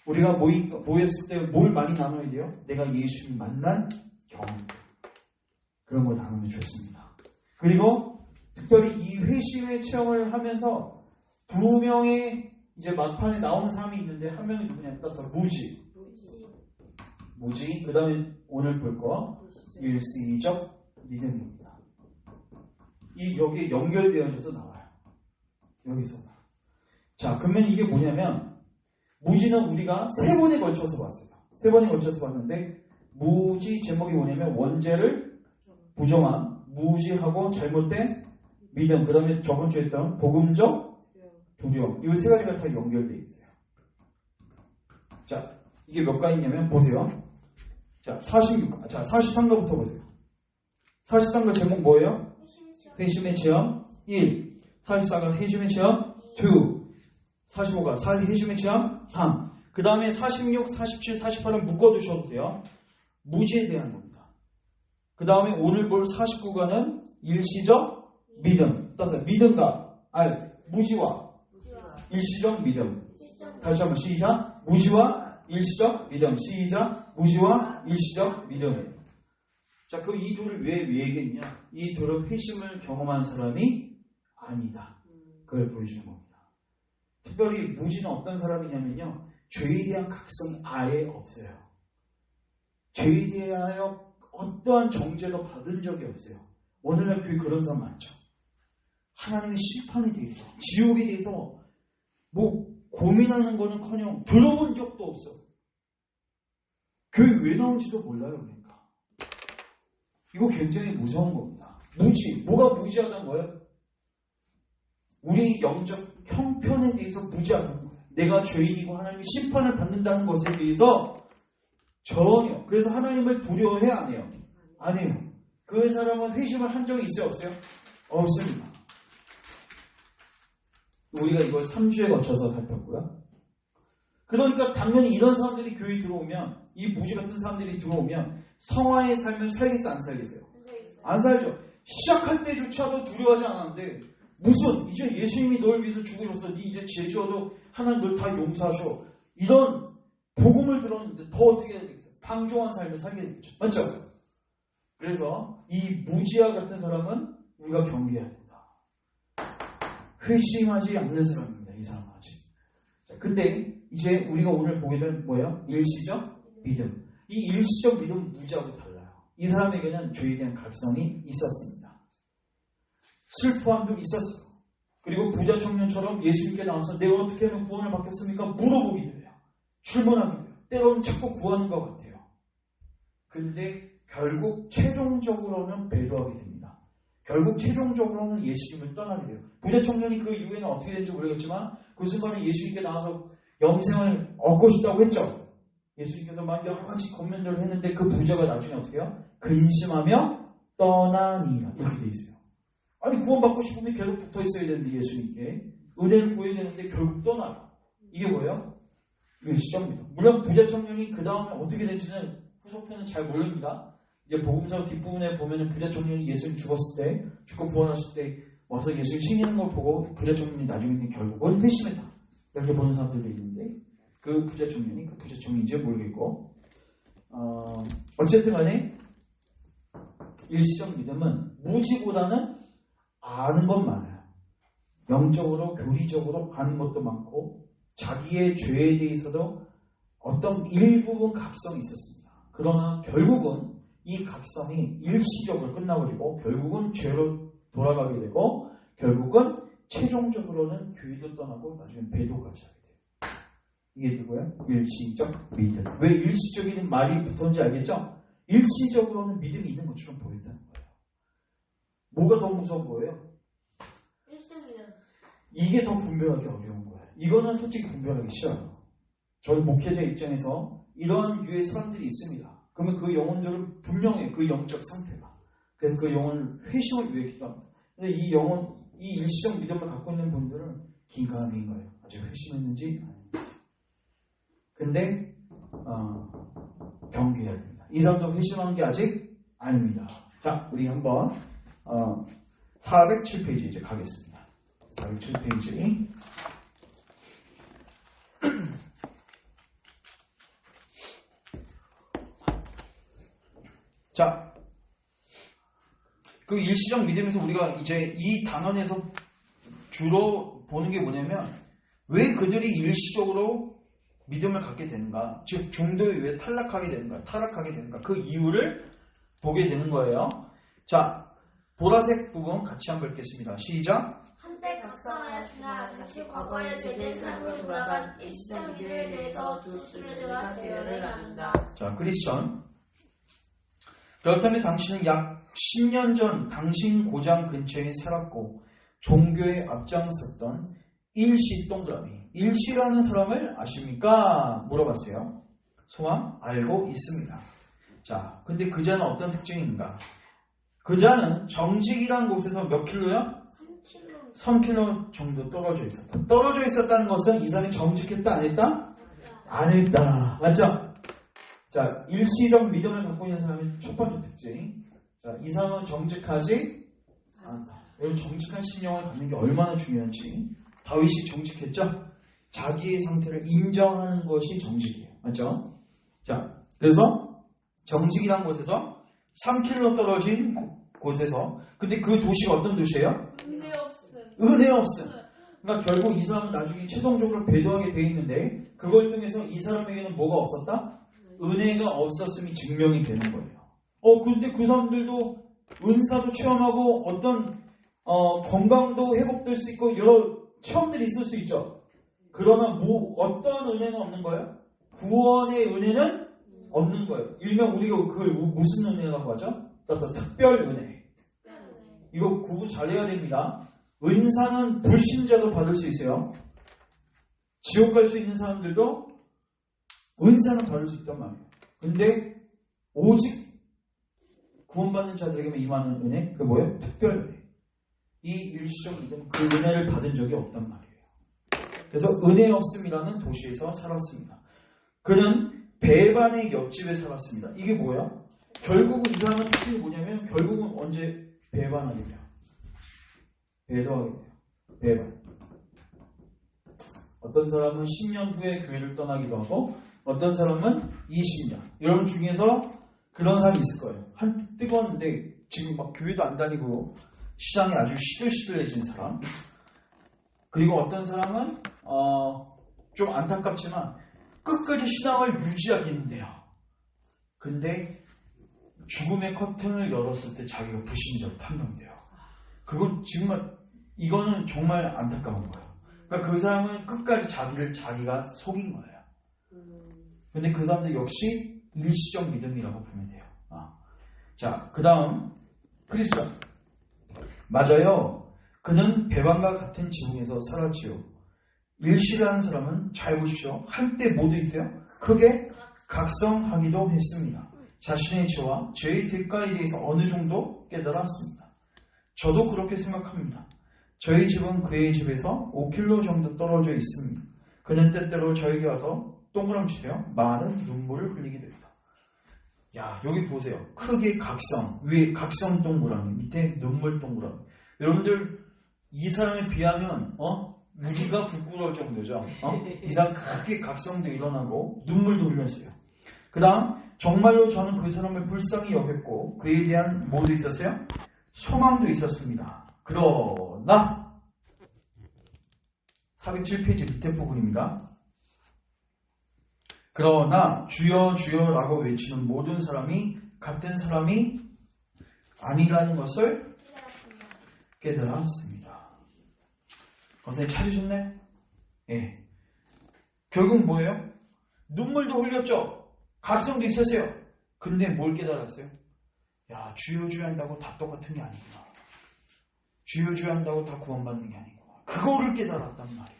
우리가 모였을 때 뭘 많이 나눠야 돼요? 내가 예수님 만난 경험. 그런 거 나누면 좋습니다. 그리고 특별히 이 회심의 체험을 하면서 두 명의 이제 막판에 나오는 사람이 있는데 한 명이 누구냐면 따라서 무지. 그 다음에 오늘 볼 거 일시적 믿음입니다. 이 여기에 연결되어져서 나와요. 여기서. 자, 그러면 이게 뭐냐면 무지는 우리가 세 번에 걸쳐서 봤어요. 세 번에 걸쳐서 봤는데 무지 제목이 뭐냐면 원죄를 부정함, 무지하고 잘못된 믿음, 그 다음에 저번 주에 했던 복음적 두려움. 이 세 가지가 다 연결되어 있어요. 자, 이게 몇 가지냐면 보세요. 자, 43가부터 보세요. 43가 제목 뭐예요? 회심의 체험 1. 44가 회심의 체험 2. 45가 회심의 체험 3. 그 다음에 46, 47, 48은 묶어두셔도 돼요. 무지에 대한 겁니다. 그 다음에 오늘 볼 49가는 일시적 믿음. 따라서 믿음과 무지와 일시적 믿음. 다시 한번 시작. 무지와 일시적 믿음. 시작. 무지와 일시적 믿음. 자, 그 이 둘을 왜 얘기했냐? 이 둘은 회심을 경험한 사람이 아니다. 그걸 보여주는 겁니다. 특별히 무지는 어떤 사람이냐면요. 죄에 대한 각성이 아예 없어요. 죄에 대하여 어떠한 정죄도 받은 적이 없어요. 오늘날 교회 그런 사람 많죠. 하나님의 심판에 대해서, 지옥에 대해서 뭐 고민하는 거는커녕 들어본 적도 없어. 교회 왜 나온지도 몰라요. 그러니까. 이거 굉장히 무서운 겁니다. 무지. 뭐가 무지하다는 거예요? 우리 영적 형편에 대해서 무지하다는 거예요. 내가 죄인이고 하나님이 심판을 받는다는 것에 대해서 전혀. 그래서 하나님을 두려워해 안 해요? 안 해요. 그 사람은 회심을 한 적이 있어요? 없어요? 없습니다. 우리가 이걸 3주에 거쳐서 살폈고요. 그러니까 당연히 이런 사람들이 교회에 들어오면, 이 무지 같은 사람들이 들어오면 성화의 삶을 살겠어, 안 살겠어요? 안 살죠. 시작할 때조차도 두려워하지 않았는데 무슨 이제 예수님이 널 위해서 죽으셨어. 네 이제 죄 지어도 하나님 널 다 용서하셔. 이런 복음을 들었는데 더 어떻게 해야 되겠어요? 방종한 삶을 살게 되겠죠. 맞죠? 그래서 이 무지와 같은 사람은 우리가 경계해야 된다. 회심하지 않는 사람입니다. 이 사람은 아직. 자, 근데 이제 우리가 오늘 보게 될 뭐예요? 일시적 믿음. 이 일시적 믿음은 무지하고 달라요. 이 사람에게는 죄에 대한 각성이 있었습니다. 슬퍼함도 있었어요. 그리고 부자 청년처럼 예수님께 나와서 내가 어떻게 하면 구원을 받겠습니까? 물어보기도 해요. 출문하기도 해요. 때로는 자꾸 구하는 것 같아요. 근데 결국 최종적으로는 배도하게 됩니다. 결국 최종적으로는 예수님을 떠나게 돼요. 부자 청년이 그 이후에는 어떻게 된지 모르겠지만 그 순간에 예수님께 나와서 영생을 얻고 싶다고 했죠. 예수님께서 막 여러 가지 권면들을 했는데 그 부자가 나중에 어떻게 해요? 근심하며 떠나니라 이렇게 돼 있어요. 아니 구원받고 싶으면 계속 붙어 있어야 되는데 예수님께 은혜를 구해야 되는데 결국 떠나요. 이게 뭐예요? 일시적 믿음. 물론 부자 청년이 그 다음에 어떻게 될지는 후속편은 잘 모릅니다. 이제 복음서 뒷부분에 보면은 부자 청년이 예수님 죽었을 때, 죽고 부활하실 때 와서 예수님 챙기는 걸 보고 부자 청년이 나중에는 결국은 회심했다. 이렇게 보는 사람들도 있는데 그 부자 청년인지 모르겠고 어쨌든 간에 일시적 믿음은 무지보다는 아는 것 많아요. 영적으로 교리적으로 아는 것도 많고 자기의 죄에 대해서도 어떤 일부분 각성이 있었습니다. 그러나 결국은 이 각성이 일시적으로 끝나버리고 결국은 죄로 돌아가게 되고 결국은 최종적으로는 교회도 떠나고 나중에 배도까지 하게 돼요. 이게 누구예요? 일시적 믿음. 왜 일시적인 말이 붙었는지 알겠죠? 일시적으로는 믿음이 있는 것처럼 보인다는 거예요. 뭐가 더 무서운 거예요? 일시적 믿음. 이게 더 분별하기 어려운 거예요. 이거는 솔직히 분별하기 싫어요. 저는 목회자 입장에서 이러한 유의 사람들이 있습니다. 그러면 그 영혼들은 분명해. 그 영적 상태가. 그래서 그 영혼을 회심을 위해 기도합니다. 근데 이 일시적 믿음을 갖고 있는 분들은 긴가민인 거예요. 아직 회심했는지 아닌지. 근데 경계해야 됩니다. 이 사람도 회심하는 게 아직 아닙니다. 자, 우리 한번 407페이지 이제 가겠습니다. 407페이지. 자, 그 일시적 믿음에서 우리가 이제 이 단원에서 주로 보는 게 뭐냐면 왜 그들이 일시적으로 믿음을 갖게 되는가, 즉 중도에 왜 타락하게 되는가 그 이유를 보게 되는 거예요. 자, 보라색 부분 같이 한번 읽겠습니다. 시작. 한때 각성하였으나 다시 과거의 죄된 삶으로 돌아간 일시적 믿음에 대해서 두 순례자가 대화를 나눈다. 자, 크리스천. 그렇다면 당신은 약 10년 전 당신 고장 근처에 살았고 종교에 앞장섰던 일시 동그라미, 일시라는 사람을 아십니까? 물어봤어요. 소망 알고 있습니다. 자, 근데 그 자는 어떤 특징이 있는가? 그 자는 정직이라는 곳에서 몇 킬로요? 3km. 3킬로 정도 떨어져 있었다. 떨어져 있었다는 것은 이 사람이 정직했다, 안 했다? 안 했다. 맞죠? 자, 일시적 믿음을 갖고 있는 사람의 첫 번째 특징. 자, 이 사람은 정직하지 않다. 여러분, 정직한 심령을 갖는 게 얼마나 중요한지. 다윗이 정직했죠? 자기의 상태를 인정하는 것이 정직이에요. 맞죠? 자, 그래서 정직이라는 곳에서 3km 떨어진 곳에서, 근데 그 도시가 어떤 도시예요? 은혜 없음. 은혜 없음. 그러니까 결국 이 사람은 나중에 최종적으로 배도하게 돼 있는데 그걸 통해서 이 사람에게는 뭐가 없었다? 은혜가 없었음이 증명이 되는 거예요. 근데 그 사람들도 은사도 체험하고 어떤 건강도 회복될 수 있고 여러 체험들이 있을 수 있죠. 그러나 어떠한 은혜는 없는 거예요? 구원의 은혜는 없는 거예요. 일명 우리가 그 무슨 은혜라고 하죠? 따라서 특별 은혜. 이거 구분 잘해야 됩니다. 은사는 불신자도 받을 수 있어요. 지옥 갈 수 있는 사람들도 은사는 받을 수 있단 말이에요. 근데 오직 구원받는 자들에게만 임하는 은혜, 그게 뭐예요? 특별 은혜. 이 일시적 믿음은 그 은혜를 받은 적이 없단 말이에요. 그래서 은혜 없음이라는 도시에서 살았습니다. 그는 배반의 옆집에 살았습니다. 이게 뭐야? 결국 이 사람은 특징이 뭐냐면 결국은 언제 배반하게 돼요. 배도하게 돼요. 배반. 어떤 사람은 10년 후에 교회를 떠나기도 하고 어떤 사람은 20년. 이런 중에서 그런 사람이 있을 거예요. 한때 뜨거웠는데 지금 막 교회도 안 다니고 신앙이 아주 시들시들해진 사람. 그리고 어떤 사람은 좀 안타깝지만 끝까지 신앙을 유지하겠는데요. 근데 죽음의 커튼을 열었을 때 자기가 불신자로 판명돼요. 그건 정말 이거는 정말 안타까운 거예요. 그러니까 그 사람은 끝까지 자기가 속인 거예요. 근데 그 사람도 역시 일시적 믿음이라고 보면 돼요. 자, 그 다음 크리스천. 맞아요. 그는 배반과 같은 지붕에서 살았지요. 일시라는 사람은 잘 보십시오. 한때 모두 있어요. 크게 각성하기도 했습니다. 자신의 죄와 죄의 대가에 대해서 어느 정도 깨달았습니다. 저도 그렇게 생각합니다. 저희 집은 그의 집에서 5km 정도 떨어져 있습니다. 그는 때때로 저에게 와서 동그라미치세요. 많은 눈물을 흘리게 됩니다. 야, 여기 보세요. 크게 각성, 위에 각성 동그라미, 밑에 눈물 동그라미. 여러분들 이 사람에 비하면 우리가 부끄러울 정도죠. 이 사람 크게 각성도 일어나고 눈물도 흘렸어요. 그 다음 정말로 저는 그 사람을 불쌍히 여겼고 그에 대한 뭐도 있었어요? 소망도 있었습니다. 그러나 407페이지 밑에 부분입니다. 그러나 주여 주여라고 외치는 모든 사람이 같은 사람이 아니라는 것을 깨달았습니다. 선생님 찾으셨네? 예. 결국 뭐예요? 눈물도 흘렸죠? 각성도 있었어요. 근데 뭘 깨달았어요? 야, 주여 주여 한다고 다 똑같은 게 아니구나. 주여 주여 한다고 다 구원받는 게 아니구나. 그거를 깨달았단 말이에요.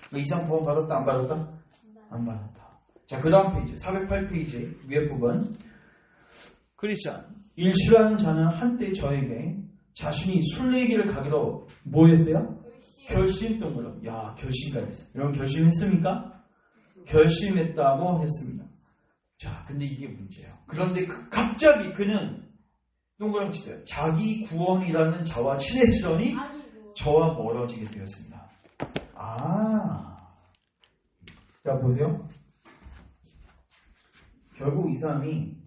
그러니까 이상 구원 받았다 안 받았다? 안 받았다. 자, 그 다음 페이지 408페이지 위에 부분. 크리스찬. 일시라는 자는 한때 저에게 자신이 순례길을 가기로 뭐 했어요? 결심했던 거로. 야, 결심까지 했어요. 여러분 결심했습니까? 결심했다고 했습니다. 자, 근데 이게 문제예요. 그런데 갑자기 그는 동그라미 치세요. 자기 구원이라는 자와 친해지더니 저와 멀어지게 되었습니다. 자, 보세요. 결국 이 사람이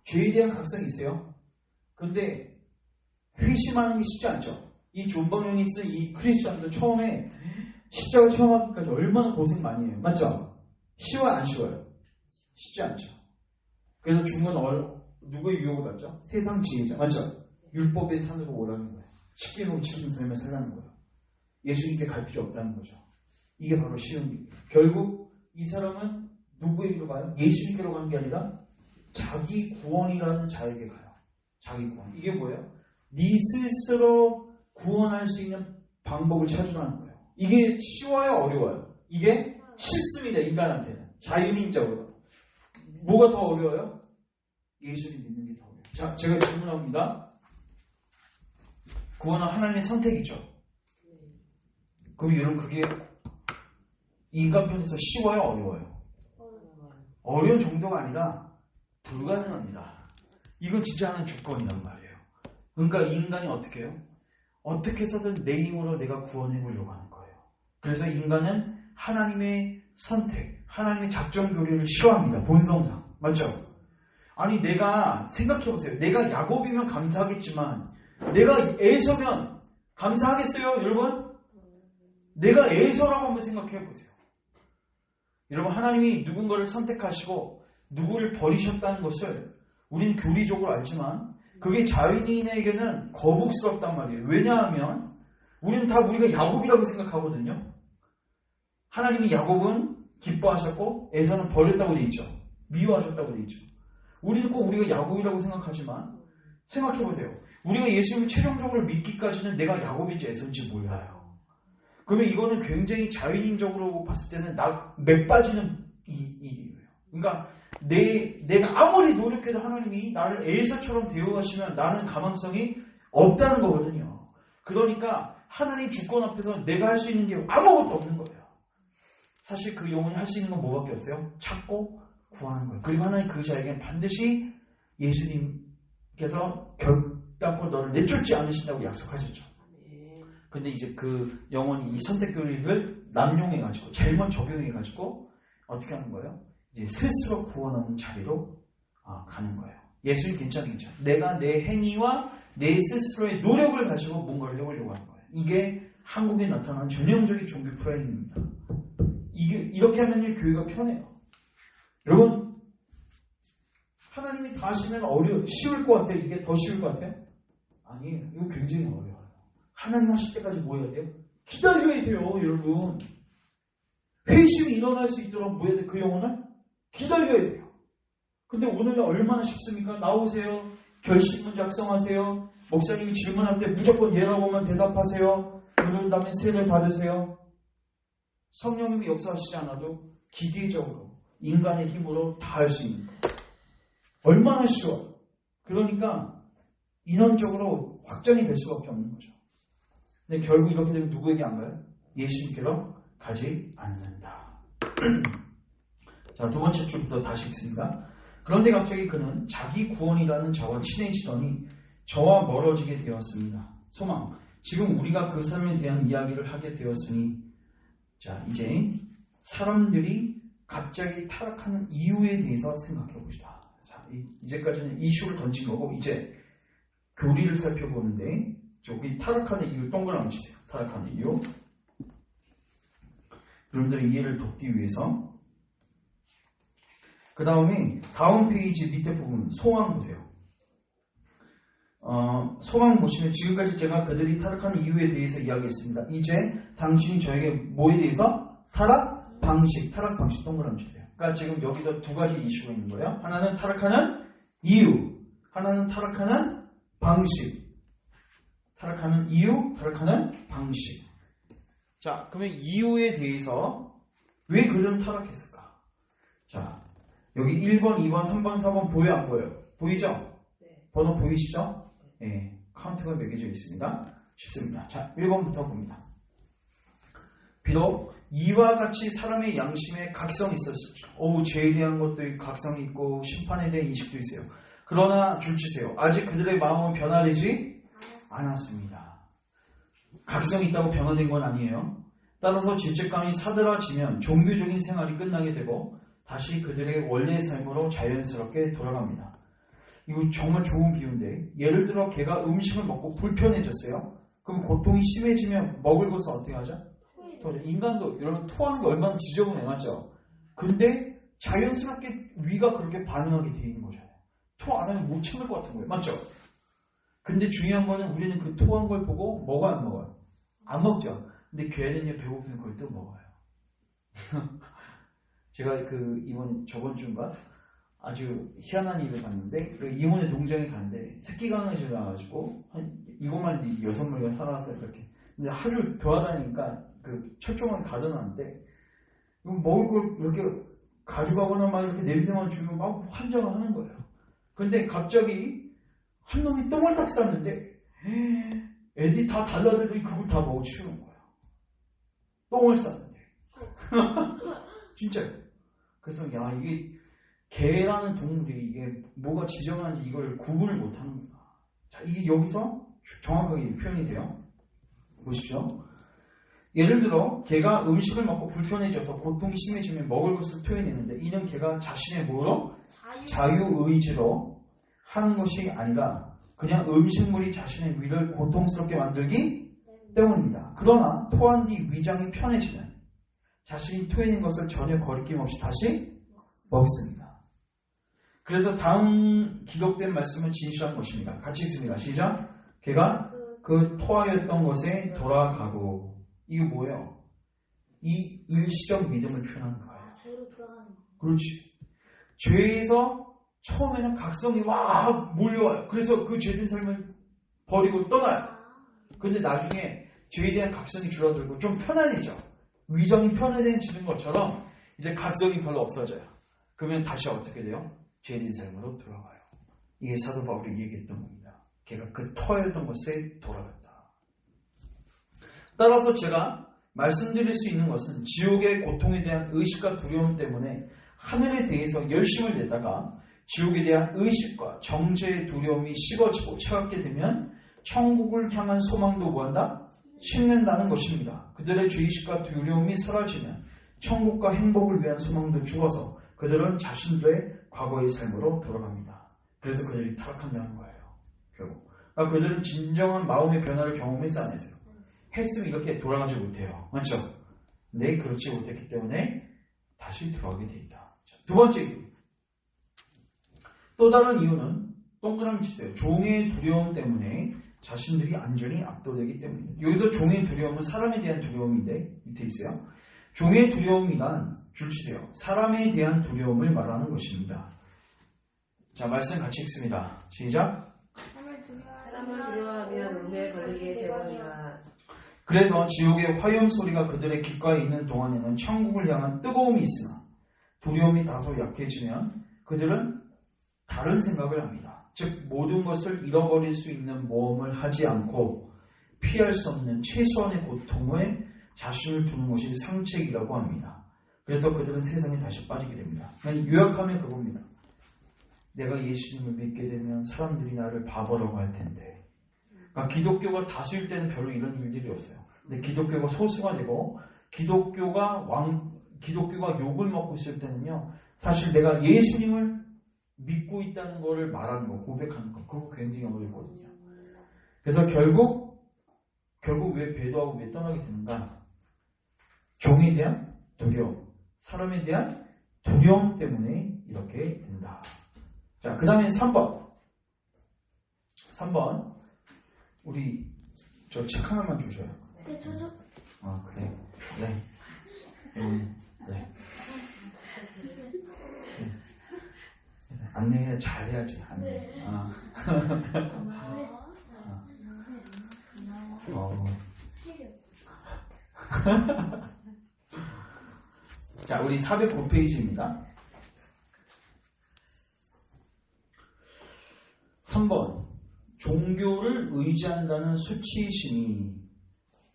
죄에 대한 각성이 있어요. 근데 회심하는 게 쉽지 않죠. 이 존 버년이 쓴 이 크리스천도 처음에 십자가 처음 하기까지 얼마나 고생 많이 해요. 맞죠? 쉬워요, 안 쉬워요? 쉽지 않죠. 그래서 중간은 누구의 유혹을 받죠? 세상 지혜자. 맞죠? 율법의 산으로 오라는 거예요. 쉽게 보고 지키는 삶을 살라는 거예요. 예수님께 갈 필요 없다는 거죠. 이게 바로 쉬운 길. 결국 이 사람은 누구에게로 가요? 예수님께로 가는 게 아니라 자기 구원이라는 자에게 가요. 자기 구원. 이게 뭐예요? 네 스스로 구원할 수 있는 방법을 찾으라는 거예요. 이게 쉬워요? 어려워요? 이게 쉽습니다. 인간한테는. 자유민적으로. 뭐가 더 어려워요? 예수를 믿는 게 더 어려워요. 자, 제가 질문합니다. 구원은 하나님의 선택이죠. 그럼 여러분 그게 인간 편에서 쉬워요? 어려워요? 어려운 정도가 아니라 불가능합니다. 이건 진짜 하는 주권이란 말이에요. 그러니까 인간이 어떻게 해요? 어떻게 해서든 내 힘으로 내가 구원해 보려고 하는 거예요. 그래서 인간은 하나님의 선택, 하나님의 작전 교류를 싫어합니다. 본성상. 맞죠? 아니 내가 생각해보세요. 내가 야곱이면 감사하겠지만 내가 에서면 감사하겠어요? 여러분? 내가 에서라고 한번 생각해보세요. 여러분 하나님이 누군가를 선택하시고 누구를 버리셨다는 것을 우리는 교리적으로 알지만 그게 자연인에게는 거북스럽단 말이에요. 왜냐하면 우리는 다 우리가 야곱이라고 생각하거든요. 하나님이 야곱은 기뻐하셨고 에서는 버렸다고 돼 있죠. 미워하셨다고 돼 있죠. 우리는 꼭 우리가 야곱이라고 생각하지만 생각해보세요. 우리가 예수님을 최종적으로 믿기까지는 내가 야곱인지 에서인지 몰라요. 그러면 이거는 굉장히 자연인적으로 봤을 때는 맥 빠지는 일이에요. 그러니까 내가 아무리 노력해도 하나님이 나를 에서처럼 대우하시면 나는 가망성이 없다는 거거든요. 그러니까 하나님 주권 앞에서 내가 할 수 있는 게 아무것도 없는 거예요. 사실 그 영혼이 할 수 있는 건 뭐밖에 없어요? 찾고 구하는 거예요. 그리고 하나님 그 자에게는 반드시 예수님께서 결단코 너를 내쫓지 않으신다고 약속하셨죠. 근데 이제 그 영혼이 이 선택 교리를 남용해가지고 잘못 적용해가지고 어떻게 하는 거예요? 이제 스스로 구원하는 자리로 가는 거예요. 예수님 괜찮아. 내가 내 행위와 내 스스로의 노력을 가지고 뭔가를 해보려고 하는 거예요. 이게 한국에 나타난 전형적인 종교 프레임입니다. 이렇게 하면 교회가 편해요. 여러분, 하나님이 다 하시면 쉬울 것 같아요? 이게 더 쉬울 것 같아요? 아니에요. 이거 굉장히 어려워요. 하나님 하실 때까지 뭐 해야 돼요? 기다려야 돼요, 여러분. 회심이 일어날 수 있도록 뭐 해야 돼요? 그 영혼을 기다려야 돼요. 근데 오늘날 얼마나 쉽습니까? 나오세요. 결심문 작성하세요. 목사님이 질문할 때 무조건 예라고 하면 대답하세요. 그런 다음에 세례 받으세요. 성령님이 역사하시지 않아도 기계적으로 인간의 힘으로 다 할 수 있는 거예요. 얼마나 쉬워요. 그러니까 인원적으로 확장이 될 수밖에 없는 거죠. 근데 결국 이렇게 되면 누구에게 안 가요? 예수님께로 가지 않는다. 자, 두 번째 줄부터 다시 읽습니다. 그런데 갑자기 그는 자기 구원이라는 자와 친해지더니 저와 멀어지게 되었습니다. 소망. 지금 우리가 그 삶에 대한 이야기를 하게 되었으니 자, 이제 사람들이 갑자기 타락하는 이유에 대해서 생각해 봅시다. 자, 이제까지는 이슈를 던진 거고 이제 교리를 살펴보는데 여기 타락하는 이유 동그라미 치세요. 타락하는 이유. 여러분들의 이해를 돕기 위해서 그 다음에 다음 페이지 밑에 부분 소망 보세요. 소망 보시면 지금까지 제가 그들이 타락하는 이유에 대해서 이야기했습니다. 이제 당신이 저에게 뭐에 대해서? 타락 방식 동그라미 주세요. 그러니까 지금 여기서 두 가지 이슈가 있는 거예요. 하나는 타락하는 이유, 하나는 타락하는 방식. 타락하는 이유, 타락하는 방식. 자, 그러면 이유에 대해서 왜 그들은 타락했을까? 자, 여기 1번, 2번, 3번, 4번 보여 안 보여요? 보이죠? 네. 번호 보이시죠? 네, 카운트가 매겨져 있습니다. 쉽습니다. 자, 1번부터 봅니다. 비록 이와 같이 사람의 양심에 각성이 있었죠. 죄에 대한 것도 각성이 있고 심판에 대한 인식도 있어요. 그러나 줄치세요. 아직 그들의 마음은 변화되지 않았습니다. 각성이 있다고 변화된 건 아니에요. 따라서 죄책감이 사들어지면 종교적인 생활이 끝나게 되고 다시 그들의 원래의 삶으로 자연스럽게 돌아갑니다. 이거 정말 좋은 비유인데 예를 들어 걔가 음식을 먹고 불편해졌어요. 그럼 고통이 심해지면 먹을 것을 어떻게 하죠? 인간도 여러분 토하는 게 얼마나 지저분해 맞죠? 근데 자연스럽게 위가 그렇게 반응하게 돼 있는 거잖아요. 토 안 하면 못 참을 것 같은 거예요. 맞죠? 근데 중요한 거는 우리는 그 토한 걸 보고 먹어요 안 먹어요? 안 먹죠. 근데 걔는 배고프면 그걸 또 먹어요. 제가 저번 주인가 아주 희한한 일을 봤는데 그 이모네 농장에 갔는데 새끼 강아지를 나와가지고 한 이것만 6마리가 살아서 이렇게 근데 하루 돌아다니니까 그 철종을 가둬놨는데 먹을 걸 이렇게 가져가거나 막 이렇게 냄새만 주고 막 환장을 하는 거예요. 근데 갑자기 한 놈이 똥을 딱 쌌는데 애들이 다 달라들더니 그걸 다 먹어치우는 거예요. 똥을 쌌는데 진짜요. 그래서 이게 개라는 동물이 이게 뭐가 지저분한지 이걸 구분을 못하는구나. 자, 이게 여기서 정확하게 표현이 돼요. 보십시오. 예를 들어 개가 음식을 먹고 불편해져서 고통이 심해지면 먹을 것을 토해내는데 이는 개가 자신의 뭐로? 자유의지로 하는 것이 아니라 그냥 음식물이 자신의 위를 고통스럽게 만들기 때문입니다. 그러나 토한 뒤 위장이 편해지면 자신이 토해낸 것을 전혀 거리낌 없이 다시 먹습니다. 그래서 다음 기록된 말씀은 진실한 것입니다. 같이 읽습니다. 시작. 걔가 그 토하였던 것에 돌아가고 이게 뭐예요? 이 일시적 믿음을 표현하는 거예요. 죄로 돌아가는 거. 그렇지. 죄에서 처음에는 각성이 막 몰려와요. 그래서 그 죄된 삶을 버리고 떠나요. 근데 나중에 죄에 대한 각성이 줄어들고 좀 편안해져. 위정이 편안해지는 것처럼 이제 각성이 별로 없어져요. 그러면 다시 어떻게 돼요? 죄된 삶으로 돌아가요. 이게 사도 바울이 얘기했던 겁니다. 걔가 그 토하였던 것에 돌아갔다. 따라서 제가 말씀드릴 수 있는 것은 지옥의 고통에 대한 의식과 두려움 때문에 하늘에 대해서 열심을 내다가 지옥에 대한 의식과 정죄의 두려움이 식어지고 차갑게 되면 천국을 향한 소망도 뭐한다? 식는다는 것입니다. 그들의 죄의식과 두려움이 사라지면 천국과 행복을 위한 소망도 죽어서 그들은 자신들의 과거의 삶으로 돌아갑니다. 그래서 그들이 타락한다는 거예요. 결국. 그러니까 그들은 진정한 마음의 변화를 경험했어 안 했어요? 했으면 이렇게 돌아가지 못해요. 맞죠? 네, 그렇지 못했기 때문에 다시 돌아가게 돼 있다. 자, 두 번째 이유. 또 다른 이유는 동그라미 치세요. 종의 두려움 때문에 자신들이 안전이 압도되기 때문입니다. 여기서 종의 두려움은 사람에 대한 두려움인데 밑에 있어요. 종의 두려움이란 줄 치세요. 사람에 대한 두려움을 말하는 것입니다. 자, 말씀 같이 읽습니다. 시작. 사람을 두려워하면 운에 걸리게 되거니와. 그래서 지옥의 화염 소리가 그들의 귓가에 있는 동안에는 천국을 향한 뜨거움이 있으나 두려움이 다소 약해지면 그들은 다른 생각을 합니다. 즉 모든 것을 잃어버릴 수 있는 모험을 하지 않고 피할 수 없는 최소한의 고통에 자신을 두는 것이 상책이라고 합니다. 그래서 그들은 세상에 다시 빠지게 됩니다. 요약하면 그겁니다. 내가 예수님을 믿게 되면 사람들이 나를 바보라고 할 텐데. 그러니까 기독교가 다수일 때는 별로 이런 일들이 없어요. 근데 기독교가 소수가 되고 기독교가 욕을 먹고 있을 때는요. 사실 내가 예수님을 믿고 있다는 거를 말하는 거, 고백하는 거, 그거 굉장히 어렵거든요. 그래서 결국 왜 배도하고 왜 떠나게 되는가? 종에 대한 두려움, 사람에 대한 두려움 때문에 이렇게 된다. 자, 그 다음에 3번. 우리 저 책 하나만 주셔요. 네, 저도. 아, 그래. 네. 네. 안내 잘해야지. 안내. 아. 자, 우리 409페이지입니다. 3번. 종교를 의지한다는 수치심이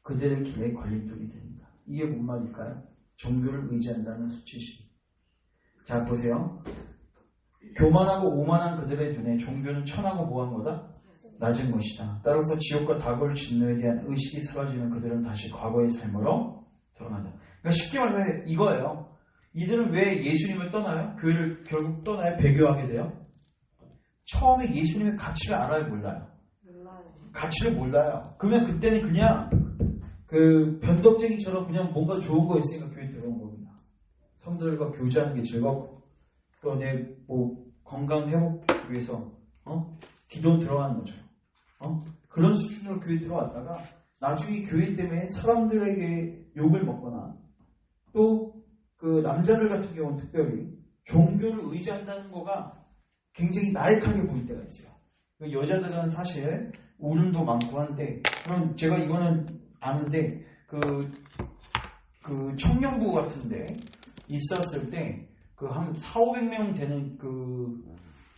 그들의 길에 걸림돌이 됩니다. 이게 뭔 말일까요? 종교를 의지한다는 수치심. 자, 보세요. 교만하고 오만한 그들의 눈에 종교는 천하고 뭐한 거다? 낮은 것이다. 따라서 지옥과 다골 진노에 대한 의식이 사라지면 그들은 다시 과거의 삶으로 돌아간다. 그러니까 쉽게 말해서 이거예요. 이들은 왜 예수님을 떠나요? 교회를 결국 떠나요? 배교하게 돼요? 처음에 예수님의 가치를 알아요? 몰라요? 가치를 몰라요. 그러면 그때는 그냥 그 변덕쟁이처럼 그냥 뭔가 좋은 거 있으니까 교회 들어온 겁니다. 성들과 교제하는 게 즐겁고 또 내 뭐 건강 회복 위해서 기도 들어가는 거죠. 그런 수준으로 교회 들어왔다가 나중에 교회 때문에 사람들에게 욕을 먹거나 또 그 남자들 같은 경우는 특별히 종교를 의지한다는 거가 굉장히 나약하게 보일 때가 있어요. 여자들은 사실 울음도 많고 한데, 그럼 제가 이거는 아는데, 그 청년부 같은데 있었을 때, 한 4,500명 되는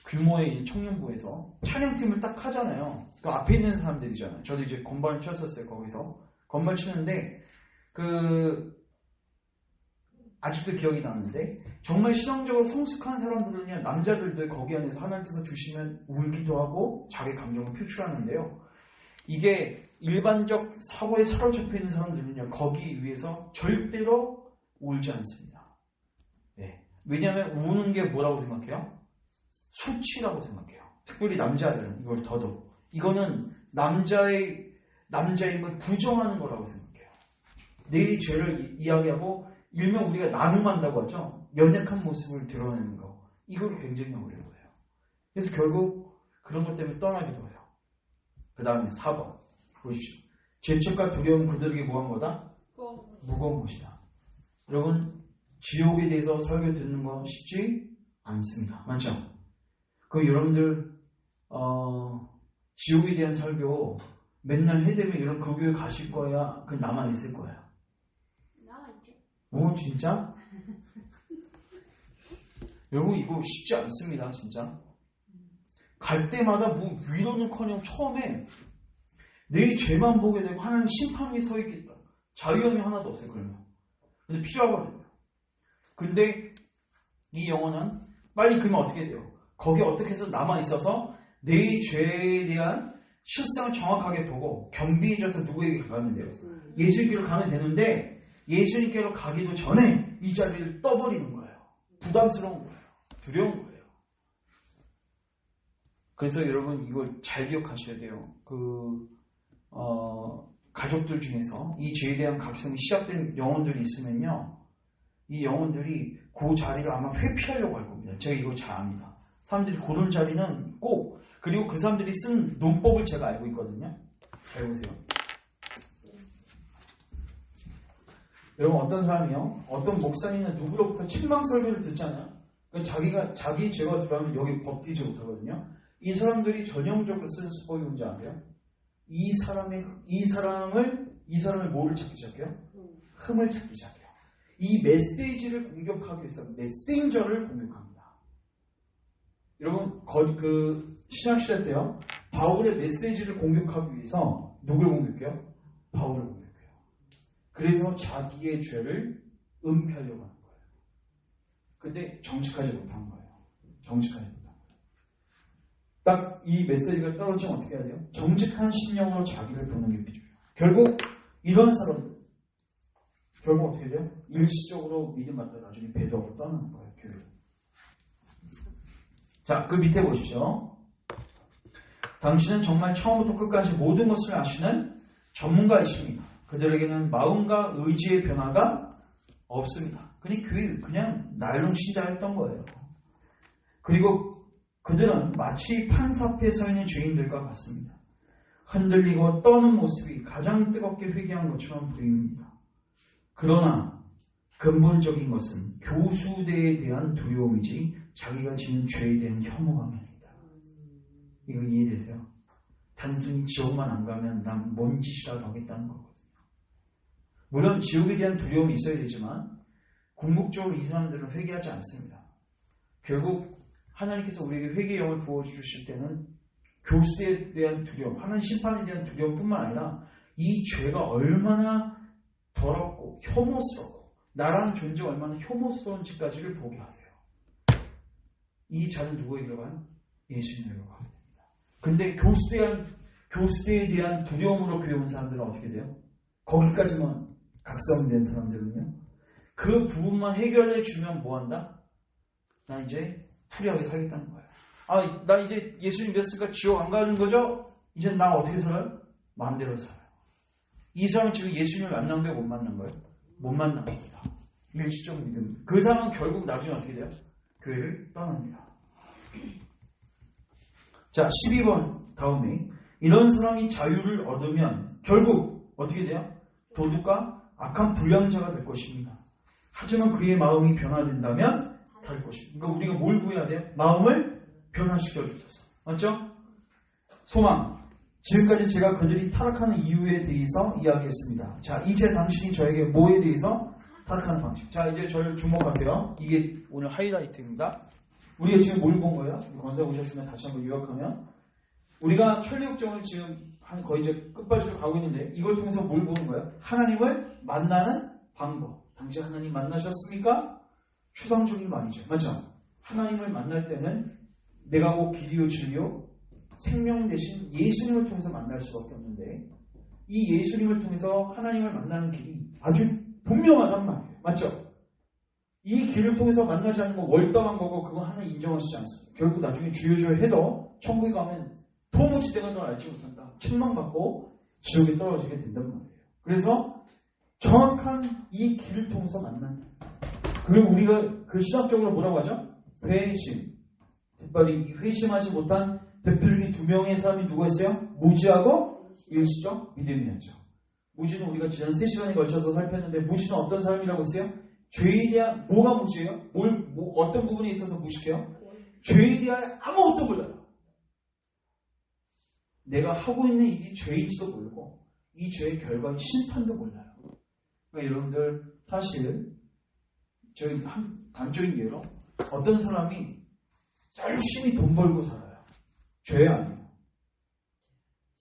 규모의 청년부에서 찬양팀을 딱 하잖아요. 그 앞에 있는 사람들이잖아요. 저도 이제 건반을 쳤었어요, 거기서. 건반 치는데, 아직도 기억이 나는데, 정말 신앙적으로 성숙한 사람들은요, 남자들도 거기 안에서 하나님께서 주시면 울기도 하고 자기 감정을 표출하는데요. 이게 일반적 사고에 사로잡혀 있는 사람들은요, 거기 위해서 절대로 울지 않습니다. 네. 왜냐하면 우는 게 뭐라고 생각해요? 수치라고 생각해요. 특별히 남자들은 이걸 더더욱. 이거는 남자임을 부정하는 거라고 생각해요. 내 죄를 이야기하고 일명 우리가 나눔한다고 하죠. 연약한 모습을 드러내는 거. 이걸 굉장히 어려워해요. 그래서 결국 그런 것 때문에 떠나기도 해요. 그 다음에 4번. 보십시오. 죄책과 두려움은 그들에게 뭐한 거다? 무거운 것이다. 여러분, 지옥에 대해서 설교 듣는 건 쉽지 않습니다. 맞죠? 그럼 여러분들, 지옥에 대한 설교 맨날 해대면 여러분 그 교회 가실 거야? 그 남아있을 거야? 오, 진짜? 여러분, 이거 쉽지 않습니다, 진짜. 갈 때마다 뭐 위로는커녕 처음에 내 죄만 보게 되고 하나님 심판이 서 있겠다. 자유형이 하나도 없어요. 그러면. 근데 필요하거든요. 근데 이 영혼은 빨리 그러면 어떻게 돼요? 거기에 어떻게 해서 남아있어서 내 죄에 대한 실상을 정확하게 보고 겸비해져서 누구에게 가면 돼요? 예수님께로 가면 되는데 예수님께로 가기도 전에 이 자리를 떠버리는 거예요. 부담스러운 거예요. 두려운 거예요. 그래서 여러분 이걸 잘 기억하셔야 돼요. 가족들 중에서 이 죄에 대한 각성이 시작된 영혼들이 있으면요. 이 영혼들이 그 자리를 아마 회피하려고 할 겁니다. 제가 이걸 잘 압니다. 사람들이 고른 자리는 꼭, 그리고 그 사람들이 쓴 논법을 제가 알고 있거든요. 잘 보세요. 여러분 어떤 사람이요? 어떤 목사님이나 누구로부터 책망 설교를 듣잖아요. 자기 죄가 들어가면 여기 버티지 못하거든요. 이 사람들이 전형적으로 쓰는 수법이 뭔지 아세요? 이 사람을 뭐를 찾기 시작해요? 흠을 찾기 시작해요. 이 메시지를 공격하기 위해서 메신저를 공격합니다. 여러분 신약시대 때요. 바울의 메시지를 공격하기 위해서 누굴 공격해요? 바울을 공격해요. 그래서 자기의 죄를 은폐하려고 하는 거예요. 근데 정직하지 못한 거예요. 정직하지 못한 거예요. 딱 이 메시지가 떨어지면 어떻게 해야 돼요? 정직한 심령으로 자기를 보는 게 필요해요. 결국 이런 사람들 결국 어떻게 돼요? 일시적으로 믿음 갖다 나중에 배도하고 떠나는 거예요. 교회를. 자, 그 밑에 보십시오. 당신은 정말 처음부터 끝까지 모든 것을 아시는 전문가이십니다. 그들에게는 마음과 의지의 변화가 없습니다. 그냥 나일론 신자였던 거예요. 그리고 그들은 마치 판사 앞에 서 있는 죄인들과 같습니다. 흔들리고 떠는 모습이 가장 뜨겁게 회개한 것처럼 보입니다. 그러나 근본적인 것은 교수대에 대한 두려움이지 자기가 지은 죄에 대한 혐오감이 아니다. 이거 이해되세요? 단순히 지옥만 안 가면 난 뭔 짓이라도 하겠다는 거거든요. 물론 지옥에 대한 두려움이 있어야 되지만 궁극적으로 이 사람들은 회개하지 않습니다. 결국 하나님께서 우리에게 회개의 영을 부어주실 때는 교수에 대한 두려움, 하나님 심판에 대한 두려움뿐만 아니라 이 죄가 얼마나 더럽고 혐오스럽고 나라는 존재가 얼마나 혐오스러운지까지를 보게 하세요. 이 자는 누구에게로 가요? 예수님에게로 가게 됩니다. 근데 교수대에 대한 두려움으로 교회 온 사람들은 어떻게 돼요? 거기까지만 각성된 사람들은요. 그 부분만 해결해 주면 뭐한다? 나 이제 풀이하게 살겠다는 거예요. 나 이제 예수님 믿었으니까 지옥 안 가는 거죠? 이제 나 어떻게 살아요? 마음대로 살아요. 이 사람은 지금 예수님을 만난 거예요? 못 만난 거예요? 못 만난 겁니다. 일시적 믿음. 그 사람은 결국 나중에 어떻게 돼요? 교회를 떠납니다. 자, 12번 다음에 이런 사람이 자유를 얻으면 결국 어떻게 돼요? 도둑과 악한 불량자가 될 것입니다. 하지만 그의 마음이 변화된다면 다를 것입니다. 그러니까 우리가 뭘 구해야 돼요? 마음을 변화시켜 주소서. 맞죠? 소망. 지금까지 제가 그들이 타락하는 이유에 대해서 이야기했습니다. 자, 이제 당신이 저에게 뭐에 대해서 타락하는 방식. 자, 이제 저를 주목하세요. 이게 오늘 하이라이트입니다. 우리가 지금 뭘 본 거예요? 권사 보셨으면 다시 한번 요약하면 우리가 천리역정을 지금 거의 이제 끝까지로 가고 있는데 이걸 통해서 뭘 보는 거예요? 하나님을 만나는 방법. 당시 하나님 만나셨습니까? 추상적인 말이죠. 맞죠? 하나님을 만날 때는 내가 곧 길이요 진리요 생명 대신 예수님을 통해서 만날 수밖에 없는데 이 예수님을 통해서 하나님을 만나는 길이 아주 분명하단 말이에요. 맞죠? 이 길을 통해서 만나지 않는 거 월등한 거고 그건 하나님 인정하시지 않습니다. 결국 나중에 주여주여 해도 천국에 가면 도무지대가 널 알지 못한다. 책망받고 지옥에 떨어지게 된단 말이에요. 그래서 정확한 이 길을 통해서 만난다. 그리고 우리가 그 신학적으로 뭐라고 하죠? 회심. 특별히 이 회심하지 못한 대표적인 두 명의 사람이 누구였어요? 무지하고 일시적 믿음이었죠. 무지는 우리가 지난 3시간에 걸쳐서 살폈는데 무지는 어떤 사람이라고 했어요? 죄에 대한 뭐가 무지해요? 어떤 부분에 있어서 무식해요? 죄에 대한 아무것도 몰라요. 내가 하고 있는 일이 죄인지도 모르고 이 죄의 결과의 심판도 몰라요. 그러니까 여러분들 사실 저희 한 단적인 예로 어떤 사람이 열심히 돈 벌고 살아요. 죄 아니에요.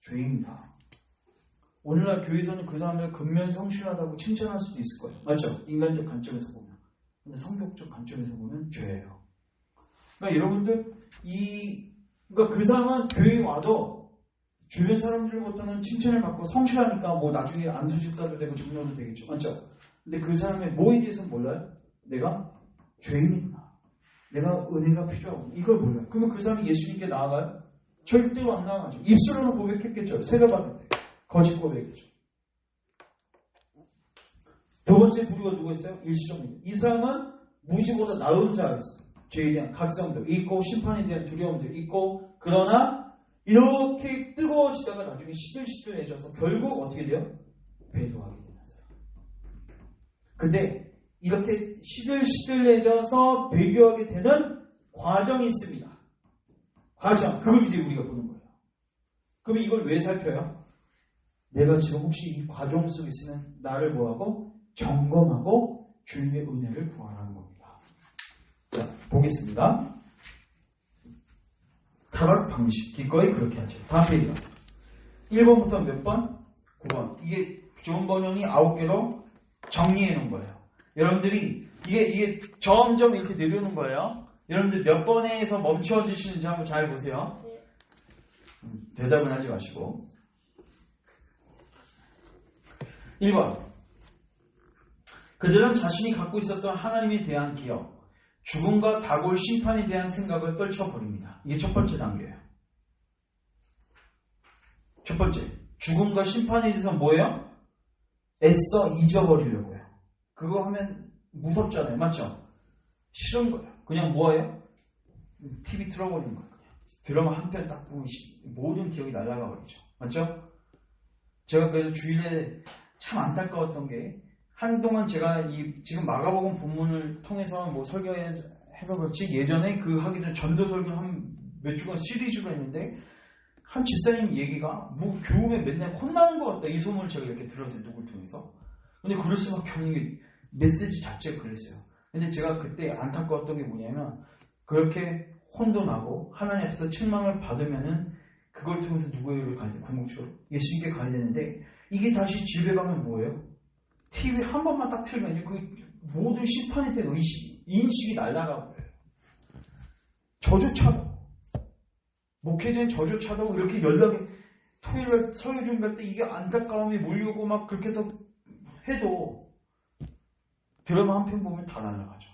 죄입니다. 오늘날 교회에서는 그 사람을 근면 성실하다고 칭찬할 수도 있을 거예요. 맞죠? 인간적 관점에서 보면. 근데 성격적 관점에서 보면 죄예요. 그러니까 여러분들 그러니까 그 사람은 교회에 와도 주변 사람들로부터는 칭찬을 받고 성실하니까 뭐 나중에 안수집사도 되고 증로도 되겠죠. 맞죠? 근데 그 사람의 뭐에 대해서는 몰라요? 내가 죄인이구나. 내가 은혜가 필요하고 이걸 몰라요. 그러면 그 사람이 예수님께 나아가요? 절대로 안 나아가죠. 입술로는 고백했겠죠. 세례받을 때. 거짓 고백이죠. 두 번째 부류가 누구였어요? 일시적인. 이 사람은 무지보다 나은 자였어요. 죄에 대한 각성도 있고 심판에 대한 두려움도 있고 그러나 이렇게 뜨거워지다가 나중에 시들시들해져서 결국 어떻게 돼요? 배도하게 되는 사람. 근데 이렇게 시들시들해져서 배교하게 되는 과정이 있습니다. 과정. 그걸 이제 우리가 보는 거예요. 그럼 이걸 왜 살펴요? 내가 지금 혹시 이 과정 속에 있으면 나를 뭐하고? 점검하고 주님의 은혜를 구하라는 겁니다. 자, 보겠습니다. 타락 방식. 기꺼이 그렇게 하죠. 다음 페이지 가세요. 1번부터 몇 번? 9번. 이게 좋은 번역이 9개로 정리해 놓은 거예요. 여러분들이 이게 점점 이렇게 내려오는 거예요. 여러분들 몇 번에서 멈춰지시는지 한번 잘 보세요. 대답은 하지 마시고. 1번. 그들은 자신이 갖고 있었던 하나님에 대한 기억, 죽음과 다골 심판에 대한 생각을 떨쳐버립니다. 이게 첫 번째 단계예요. 첫 번째. 죽음과 심판에 대해서 뭐예요? 애써 잊어버리려고 해요. 그거 하면 무섭잖아요. 맞죠? 싫은 거예요. 그냥 뭐예요? TV 틀어버리는 거예요. 그냥. 드라마 한 편 딱 보면 모든 기억이 날아가 버리죠. 맞죠? 제가 그래서 주일에 참 안타까웠던 게 한동안 제가 지금 마가복음 본문을 통해서 뭐 설교해서 그렇지 예전에 그 하기 전에 전도 설교 한 몇 주간 시리즈로 했는데 한 집사님 얘기가 뭐 교회 맨날 혼나는 것 같다 이 소문을 제가 이렇게 들었어요. 누굴 통해서. 근데 그럴 수밖에 없는 게 메시지 자체가 그랬어요. 근데 제가 그때 안타까웠던 게 뭐냐면 그렇게 혼도 나고 하나님 앞에서 책망을 받으면은 그걸 통해서 누구에게 가야 돼? 궁극적으로 예수님께 가야 되는데 이게 다시 집에 가면 뭐예요? TV 한 번만 딱 틀면 그 모든 심판에 대한 인식이 날아가 버려요. 저조차도 목회된 저조차도 이렇게 연락이 토요일날 설교 준비할 때 이게 안타까움이 몰려오고 막 그렇게 해서 해도 드라마 한 편 보면 다 날아가죠.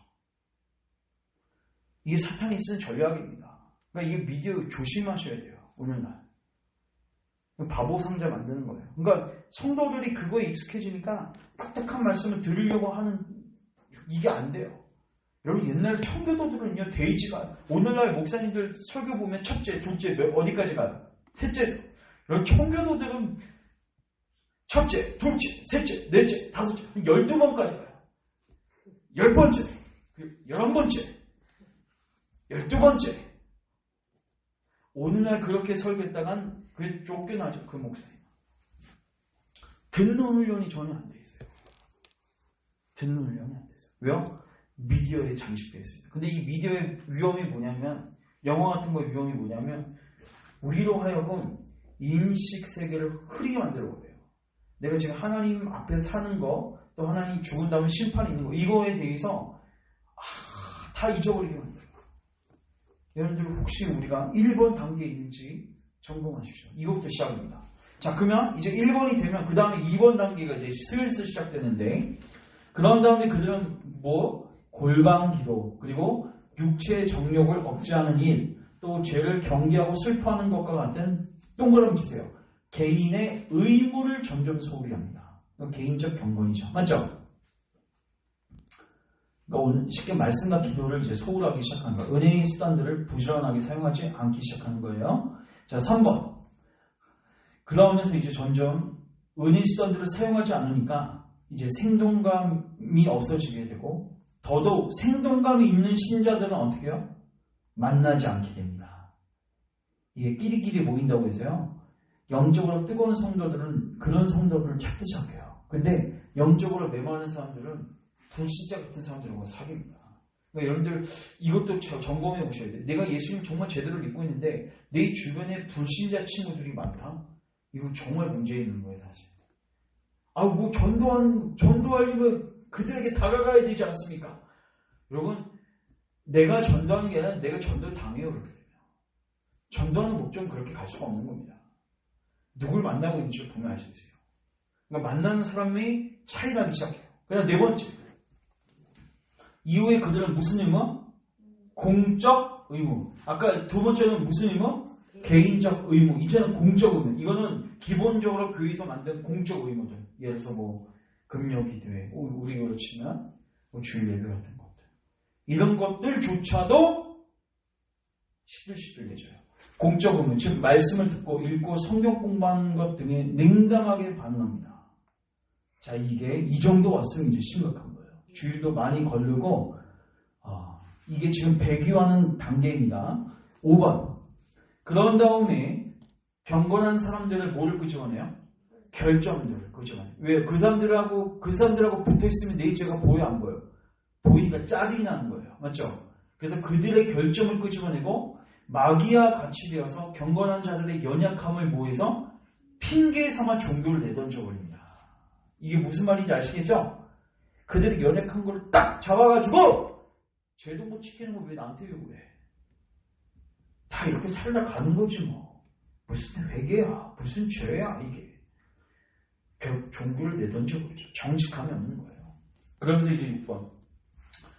이게 사탄이 쓰는 전략입니다. 그러니까 이게 미디어 조심하셔야 돼요. 오늘날. 바보 상자 만드는 거예요. 그러니까 성도들이 그거에 익숙해지니까 딱딱한 말씀을 들으려고 하는 이게 안 돼요. 여러분 옛날 청교도들은요 데이지가 오늘날 목사님들 설교 보면 첫째, 둘째, 어디까지 가요? 셋째. 여러분 청교도들은 첫째, 둘째, 셋째, 넷째, 다섯째, 12번까지 가요. 10번째, 11번째, 12번째. 오늘날 그렇게 설교했다간 그게 쫓겨나죠. 그 목사님. 듣는 훈련이 전혀 안 돼 있어요. 듣는 훈련이 안 돼 있어요. 왜요? 미디어에 장식되어 있습니다. 근데 이 미디어의 위험이 뭐냐면 영화 같은 거 위험이 뭐냐면 우리로 하여금 인식 세계를 흐리게 만들어버려요. 내가 지금 하나님 앞에 사는 거 또 하나님 죽은 다음에 심판이 있는 거 이거에 대해서 다 잊어버리게 만들어요. 여러분들 혹시 우리가 1번 단계에 있는지 점검하십시오. 이것부터 시작입니다. 자, 그러면 이제 1번이 되면 그 다음에 2번 단계가 이제 슬슬 시작되는데 그런 다음에 그들은 뭐 골방 기도 그리고 육체의 정욕을 억제하는 일 또 죄를 경계하고 슬퍼하는 것과 같은 동그라미 주세요. 개인의 의무를 점점 소홀히 합니다. 개인적 경건이죠. 맞죠? 그러니까 오늘 쉽게 말씀과 기도를 이제 소홀하기 시작하는 거예요. 은혜의 수단들을 부지런하게 사용하지 않기 시작하는 거예요. 자, 3번. 그 다음에서 이제 점점 은혜의 수단들을 사용하지 않으니까 이제 생동감이 없어지게 되고 더더욱 생동감이 있는 신자들은 어떻게 해요? 만나지 않게 됩니다. 이게 끼리끼리 모인다고 해서요. 영적으로 뜨거운 성도들은 그런 성도들을 찾기 시작해요. 근데 영적으로 메마른 사람들은 불신자 같은 사람들과 사귑니다. 그러니까 여러분들 이것도 점검해 보셔야 돼요. 내가 예수님 정말 제대로 믿고 있는데 내 주변에 불신자 친구들이 많다? 이거 정말 문제 있는 거예요, 사실. 뭐 전도하려면 그들에게 다가가야 되지 않습니까? 여러분, 내가 전도하는 게 아니라 내가 전도를 당해요. 그렇게 되면 전도하는 목적은 그렇게 갈 수가 없는 겁니다. 누굴 만나고 있는지 보면 알 수 있어요. 그러니까 만나는 사람이 차이나기 시작해요. 그다음 네 번째, 이후에 그들은 무슨 의무? 공적 의무. 아까 두 번째는 무슨 의무? 개인적 의무. 이제는 공적 의무. 이거는 기본적으로 교회에서 만든 공적 의무들. 예를 들어서 금요 기도회, 우리로 치면 주일 예배 같은 것들. 이런 것들조차도 시들시들해져요. 공적 의무, 즉 말씀을 듣고 읽고 성경 공부하는 것 등에 냉담하게 반응합니다. 자, 이게 이 정도 왔으면 이제 심각한 거예요. 주일도 많이 거르고 이게 지금 배기화하는 단계입니다. 5번. 그런 다음에 경건한 사람들을 뭐를 끄집어내요? 결점들을 끄집어내요. 왜? 그 사람들하고 붙어있으면 내 죄가 보여 안 보여? 보이니까 짜증이 나는 거예요. 맞죠? 그래서 그들의 결점을 끄집어내고 마귀와 같이 되어서 경건한 자들의 연약함을 모해서 핑계 삼아 종교를 내던져 버립니다. 이게 무슨 말인지 아시겠죠? 그들의 연약한 걸 딱 잡아가지고 죄도 못 지키는 거 왜 나한테 요구해? 다 이렇게 살다 가는 거지 뭐. 무슨 회개야, 무슨 죄야 이게. 결국 종교를 내던져 버리죠. 정직함이 없는 거예요. 그러면서 이제 6번.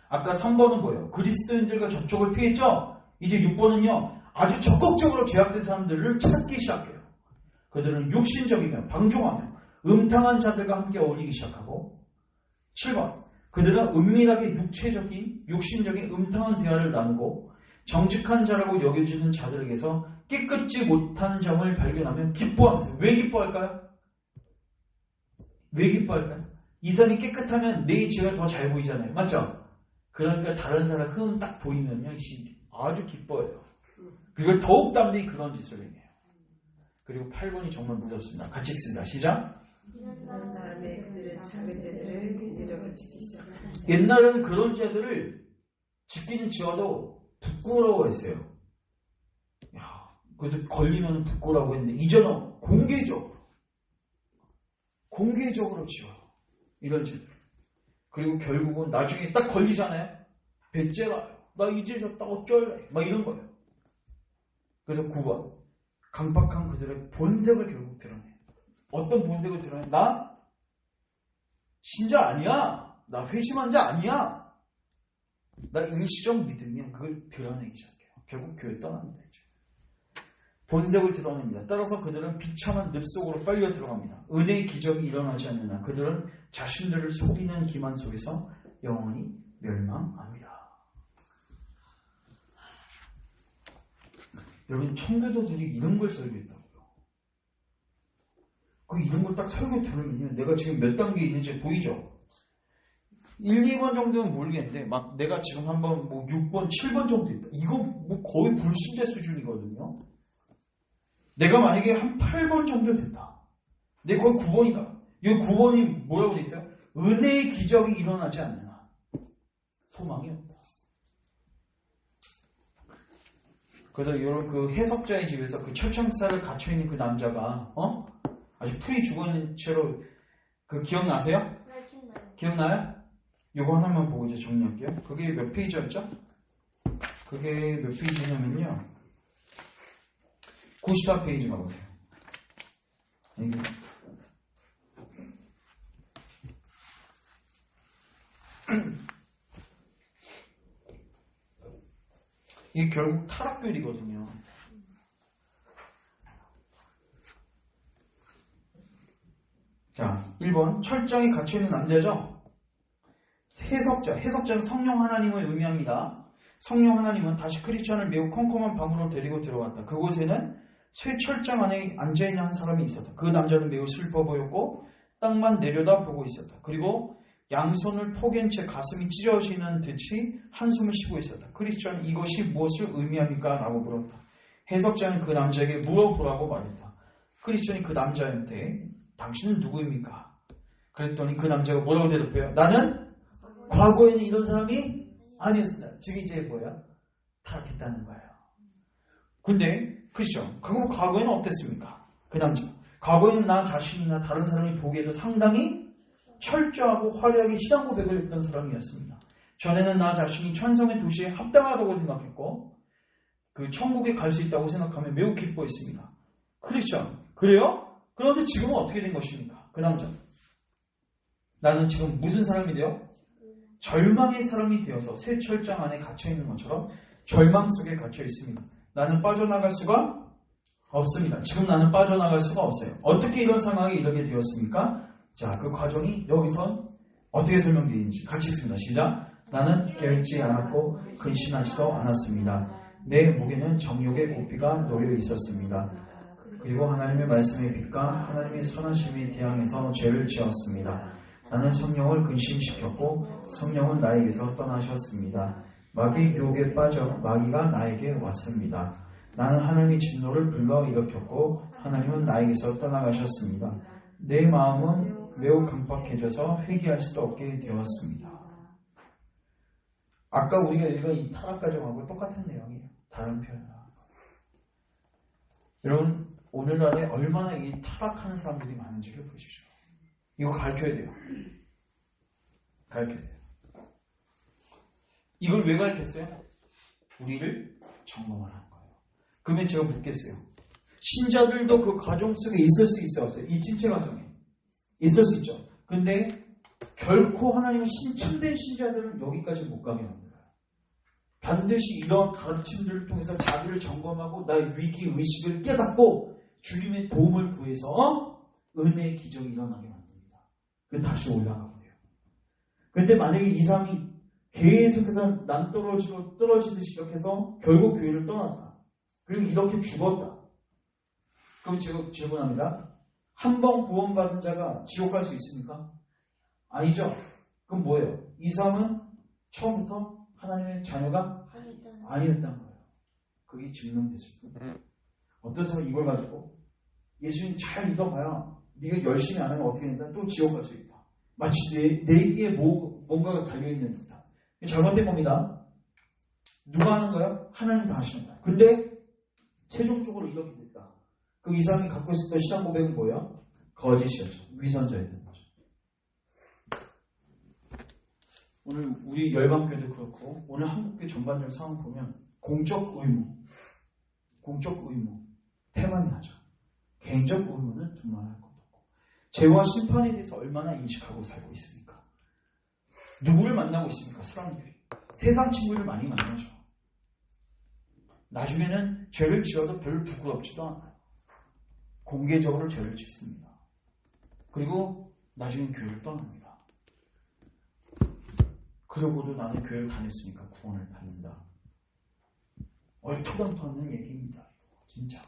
아까 3번은 뭐예요? 그리스도인들과 접촉을 피했죠? 이제 6번은요. 아주 적극적으로 죄악된 사람들을 찾기 시작해요. 그들은 육신적이며 방종하며 음탕한 자들과 함께 어울리기 시작하고 7번. 그들은 은밀하게 육신적인 음탕한 대화를 나누고 정직한 자라고 여겨지는 자들에게서 깨끗지 못한 점을 발견하면 기뻐하면서. 왜 기뻐할까요? 왜 기뻐할까요? 이 사람이 깨끗하면 내 죄가 더 잘 보이잖아요. 맞죠? 그러니까 다른 사람 흠 딱 보이면요 아주 기뻐해요. 그리고 더욱 담대히 그런 짓을 행해요. 그리고 8번이 정말 무섭습니다. 같이 읽습니다. 시작. 난 다음에 그들은 작은 죄들을 근세적으로 지키기 시작합니다. 옛날에는 그런 죄들을 지키는 지어도 부끄러워했어요. 그래서 걸리면 부끄러워 했는데 이제는 공개적으로 지어요. 이런 죄들. 그리고 결국은 나중에 딱 걸리잖아요. 배째라요. 나 이제 졌다 어쩔래. 막 이런 거예요. 그래서 9번. 강박한 그들의 본색을 결국 드러내요. 어떤 본색을 드러내? 나 신자 아니야. 나 회심한 자 아니야. 나 일시적 믿으면 그걸 드러내기 시작해요. 결국 교회 떠납니다. 이제. 본색을 드러냅니다. 따라서 그들은 비참한 늪 속으로 빨려 들어갑니다. 은혜의 기적이 일어나지 않는 그들은 자신들을 속이는 기만 속에서 영원히 멸망합니다. 여러분, 청교도들이 이런 걸 설교했다고요. 이런 걸 딱 설교 들으면 내가 지금 몇 단계에 있는지 보이죠? 1, 2번 정도는 모르겠는데 막 내가 지금 한번 6번, 7번 정도 있다. 이거 거의 불순자 수준이거든요. 내가 만약에 한 8번 정도 됐다. 내가 거의 9번이다. 이 9번이 뭐라고 돼 있어요? 은혜의 기적이 일어나지 않는 한 소망이 없다. 그래서 이런 그 해석자의 집에서 그 철창살을 갇혀있는 그 남자가 아주 풀이 죽어있는 채로 기억나세요? 네, 기억나요. 기억나요? 요거 하나만 보고 이제 정리할게요. 그게 몇 페이지였죠? 그게 몇 페이지냐면요. 94페이지 가보세요. 이게 결국 타락교리거든요. 자, 1번 철장에 갇혀있는 남자죠? 해석자는 성령 하나님을 의미합니다. 성령 하나님은 다시 크리스천을 매우 컴컴한 방으로 데리고 들어갔다. 그곳에는 쇠 철장 안에 앉아있는 한 사람이 있었다. 그 남자는 매우 슬퍼 보였고 땅만 내려다보고 있었다. 그리고 양손을 포갠 채 가슴이 찢어지는 듯이 한숨을 쉬고 있었다. 크리스천은 이것이 무엇을 의미합니까? 라고 물었다. 해석자는 그 남자에게 물어보라고 말했다. 크리스천이 그 남자한테 당신은 누구입니까? 그랬더니 그 남자가 뭐라고 대답해요? 나는 과거에는 이런 사람이 아니었습니다. 지금 이제 뭐야? 타락했다는 거예요. 근데 크리스천, 그거 과거에는 어땠습니까? 그 남자. 과거에는 나 자신이나 다른 사람이 보기에도 상당히 철저하고 화려하게 신앙 고백을 했던 사람이었습니다. 전에는 나 자신이 천성의 도시에 합당하다고 생각했고 그 천국에 갈 수 있다고 생각하며 매우 기뻐했습니다. 크리스천. 그래요? 그런데 지금은 어떻게 된 것입니까? 그 남자. 나는 지금 무슨 사람이 되어? 절망의 사람이 되어서 새 철장 안에 갇혀있는 것처럼 절망 속에 갇혀 있습니다. 나는 빠져나갈 수가 없습니다. 지금 나는 빠져나갈 수가 없어요. 어떻게 이런 상황에 이르게 되었습니까? 자, 그 과정이 여기서 어떻게 설명되는지 같이 읽습니다. 시작. 나는 깨어있지 않았고 근심하지도 않았습니다. 내 목에는 정욕의 고삐가 놓여 있었습니다. 그리고 하나님의 말씀의 빛과 하나님의 선하심에 대항해서 죄를 지었습니다. 나는 성령을 근심시켰고 성령은 나에게서 떠나셨습니다. 마귀의 유혹에 빠져 마귀가 나에게 왔습니다. 나는 하나님의 진노를 불러일으켰고 하나님은 나에게서 떠나가셨습니다. 내 마음은 매우 강팍해져서 회개할 수도 없게 되었습니다. 아까 우리가 읽은 이 타락 가정하고 똑같은 내용이에요. 다른 표현을. 여러분 오늘날에 얼마나 이 타락하는 사람들이 많은지를 보십시오. 이거 가르쳐야 돼요. 가르쳐야 돼요. 이걸 왜 가르쳤어요? 우리를 점검하라는 거예요. 그러면 제가 묻겠어요. 신자들도 그 가정 속에 있을 수 있어요? 없어요? 이 침체 가정에 있을 수 있죠. 근데 결코 하나님은 참된 신자들은 여기까지 못 가게 합니다. 반드시 이런 가르침들을 통해서 자기를 점검하고 나의 위기 의식을 깨닫고 주님의 도움을 구해서 은혜의 기적이 일어나게 만듭니다. 그 다시 올라가게 돼요. 그런데 만약에 이 사람이 계속해서 떨어지듯이 시작해서 결국 교회를 떠났다. 그리고 이렇게 죽었다. 그럼 제가 질문합니다. 한 번 구원받은 자가 지옥 갈 수 있습니까? 아니죠. 그럼 뭐예요? 이 사람은 처음부터 하나님의 자녀가 아니었다는 거예요. 그게 증명됐을 거예요. 어떤 사람이 이걸 가지고 예수님 잘 믿어봐야 네가 열심히 안 하면 어떻게 된다? 또 지옥 갈 수 있다. 마치 내게 뭔가가 달려있는 듯한. 잘못된 겁니다. 누가 하는 거예요? 하나님 다 하시는 거예요. 근데 최종적으로 이렇게 됐다. 그 이 사람이 갖고 있었던 신앙 고백은 뭐예요? 거짓이었죠. 위선자였던 거죠. 오늘 우리 열방교회도 그렇고 오늘 한국교회 전반적 상황 보면 공적 의무 태만이 하죠. 개인적 의무는 두말할 것도 없고 죄와 심판에 대해서 얼마나 인식하고 살고 있습니까? 누구를 만나고 있습니까? 사람들이 세상 친구를 많이 만나죠. 나중에는 죄를 지어도 별로 부끄럽지도 않아요. 공개적으로 죄를 짓습니다. 그리고 나중엔 교회를 떠납니다. 그러고도 나는 교회를 다녔으니까 구원을 받는다. 얼토당토 않는 얘기입니다. 진짜.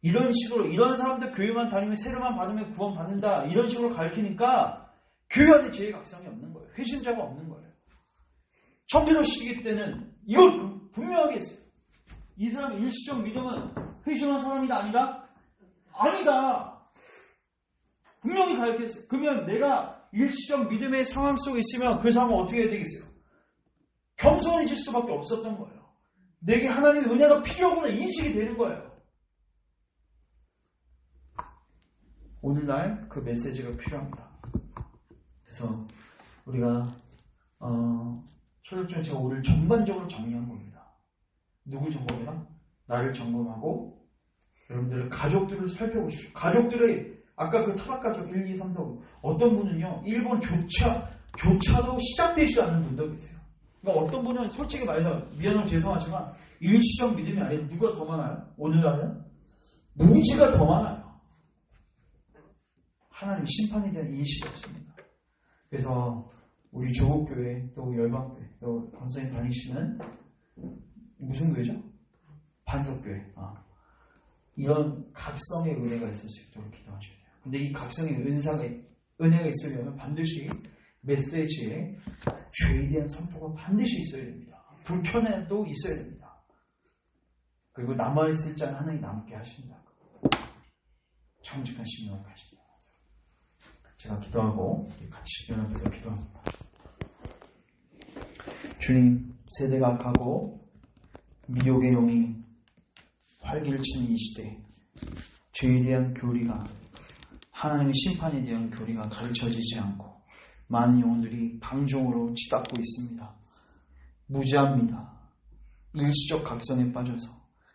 이런 식으로 이런 사람들 교회만 다니면 세례만 받으면 구원 받는다. 이런 식으로 가르치니까 교회 안에 죄의각성이 없는 거예요. 회심자가 없는 거예요. 청교도 시기 때는 이걸 분명하게 했어요. 이 사람의 일시적 믿음은 회심한 사람이다 아니다? 아니다. 분명히 가르쳤어요. 그러면 내가 일시적 믿음의 상황 속에 있으면 그 사람은 어떻게 해야 되겠어요? 겸손해질 수밖에 없었던 거예요. 내게 하나님의 은혜가 필요하구나 인식이 되는 거예요. 오늘날 그 메시지가 필요합니다. 그래서 우리가 철학적으로 제가 오늘 전반적으로 정리한 겁니다. 누굴 점검해라? 나를 점검하고 여러분들의 가족들을 살펴보십시오. 가족들의 아까 그 타락가족 1, 2, 3, 4, 5 어떤 분은요 1번조차도 시작되지 않는 분도 계세요. 그러니까 어떤 분은 솔직히 말해서 미안하고 죄송하지만 일시적 믿음이 아니라 누가 더 많아요? 오늘날은 무지가 더 많아요. 하나님 심판에 대한 인식이 없습니다. 그래서 우리 조국교회 또 열방교회 또 권사님 다니시는 무슨 교회죠? 반석교회. 이런 각성의 은혜가 있을 수 있도록 기도하셔야 돼요. 근데 이 각성의 은혜가 있으려면 반드시 메시지에 죄에 대한 선포가 반드시 있어야 됩니다. 불편함도 있어야 됩니다. 그리고 남아있을 자는 하나님 남게 하신다. 정직한 심령을 가신다. 제가 기도하고 같이 연합해서 기도합니다. 주님, 세대가 악하고 미혹의 영이 활기를 치는 이 시대 죄에 대한 교리가, 하나님의 심판에 대한 교리가 가르쳐지지 않고 많은 영혼들이 방종으로 치닫고 있습니다. 무지합니다. 일시적 각성에 빠져서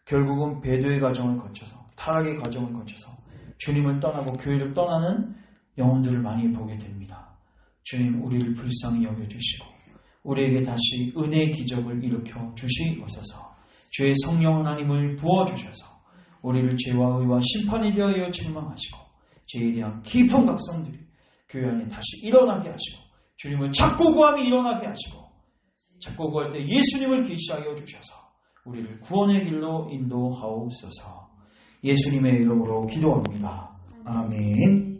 결국은 배도의 과정을 거쳐서, 타락의 과정을 거쳐서 주님을 떠나고 교회를 떠나는 영혼들을 많이 보게 됩니다. 주님, 우리를 불쌍히 여겨주시고 우리에게 다시 은혜의 기적을 일으켜 주시옵소서. 주의 성령 하나님을 부어주셔서 우리를 죄와 의와 심판에 대하여 책망하시고 죄에 대한 깊은 각성들이 교회 안에 다시 일어나게 하시고 주님을 찾고 구함이 일어나게 하시고 찾고 구할 때 예수님을 계시하여 주셔서 우리를 구원의 길로 인도하옵소서. 예수님의 이름으로 기도합니다. 아멘.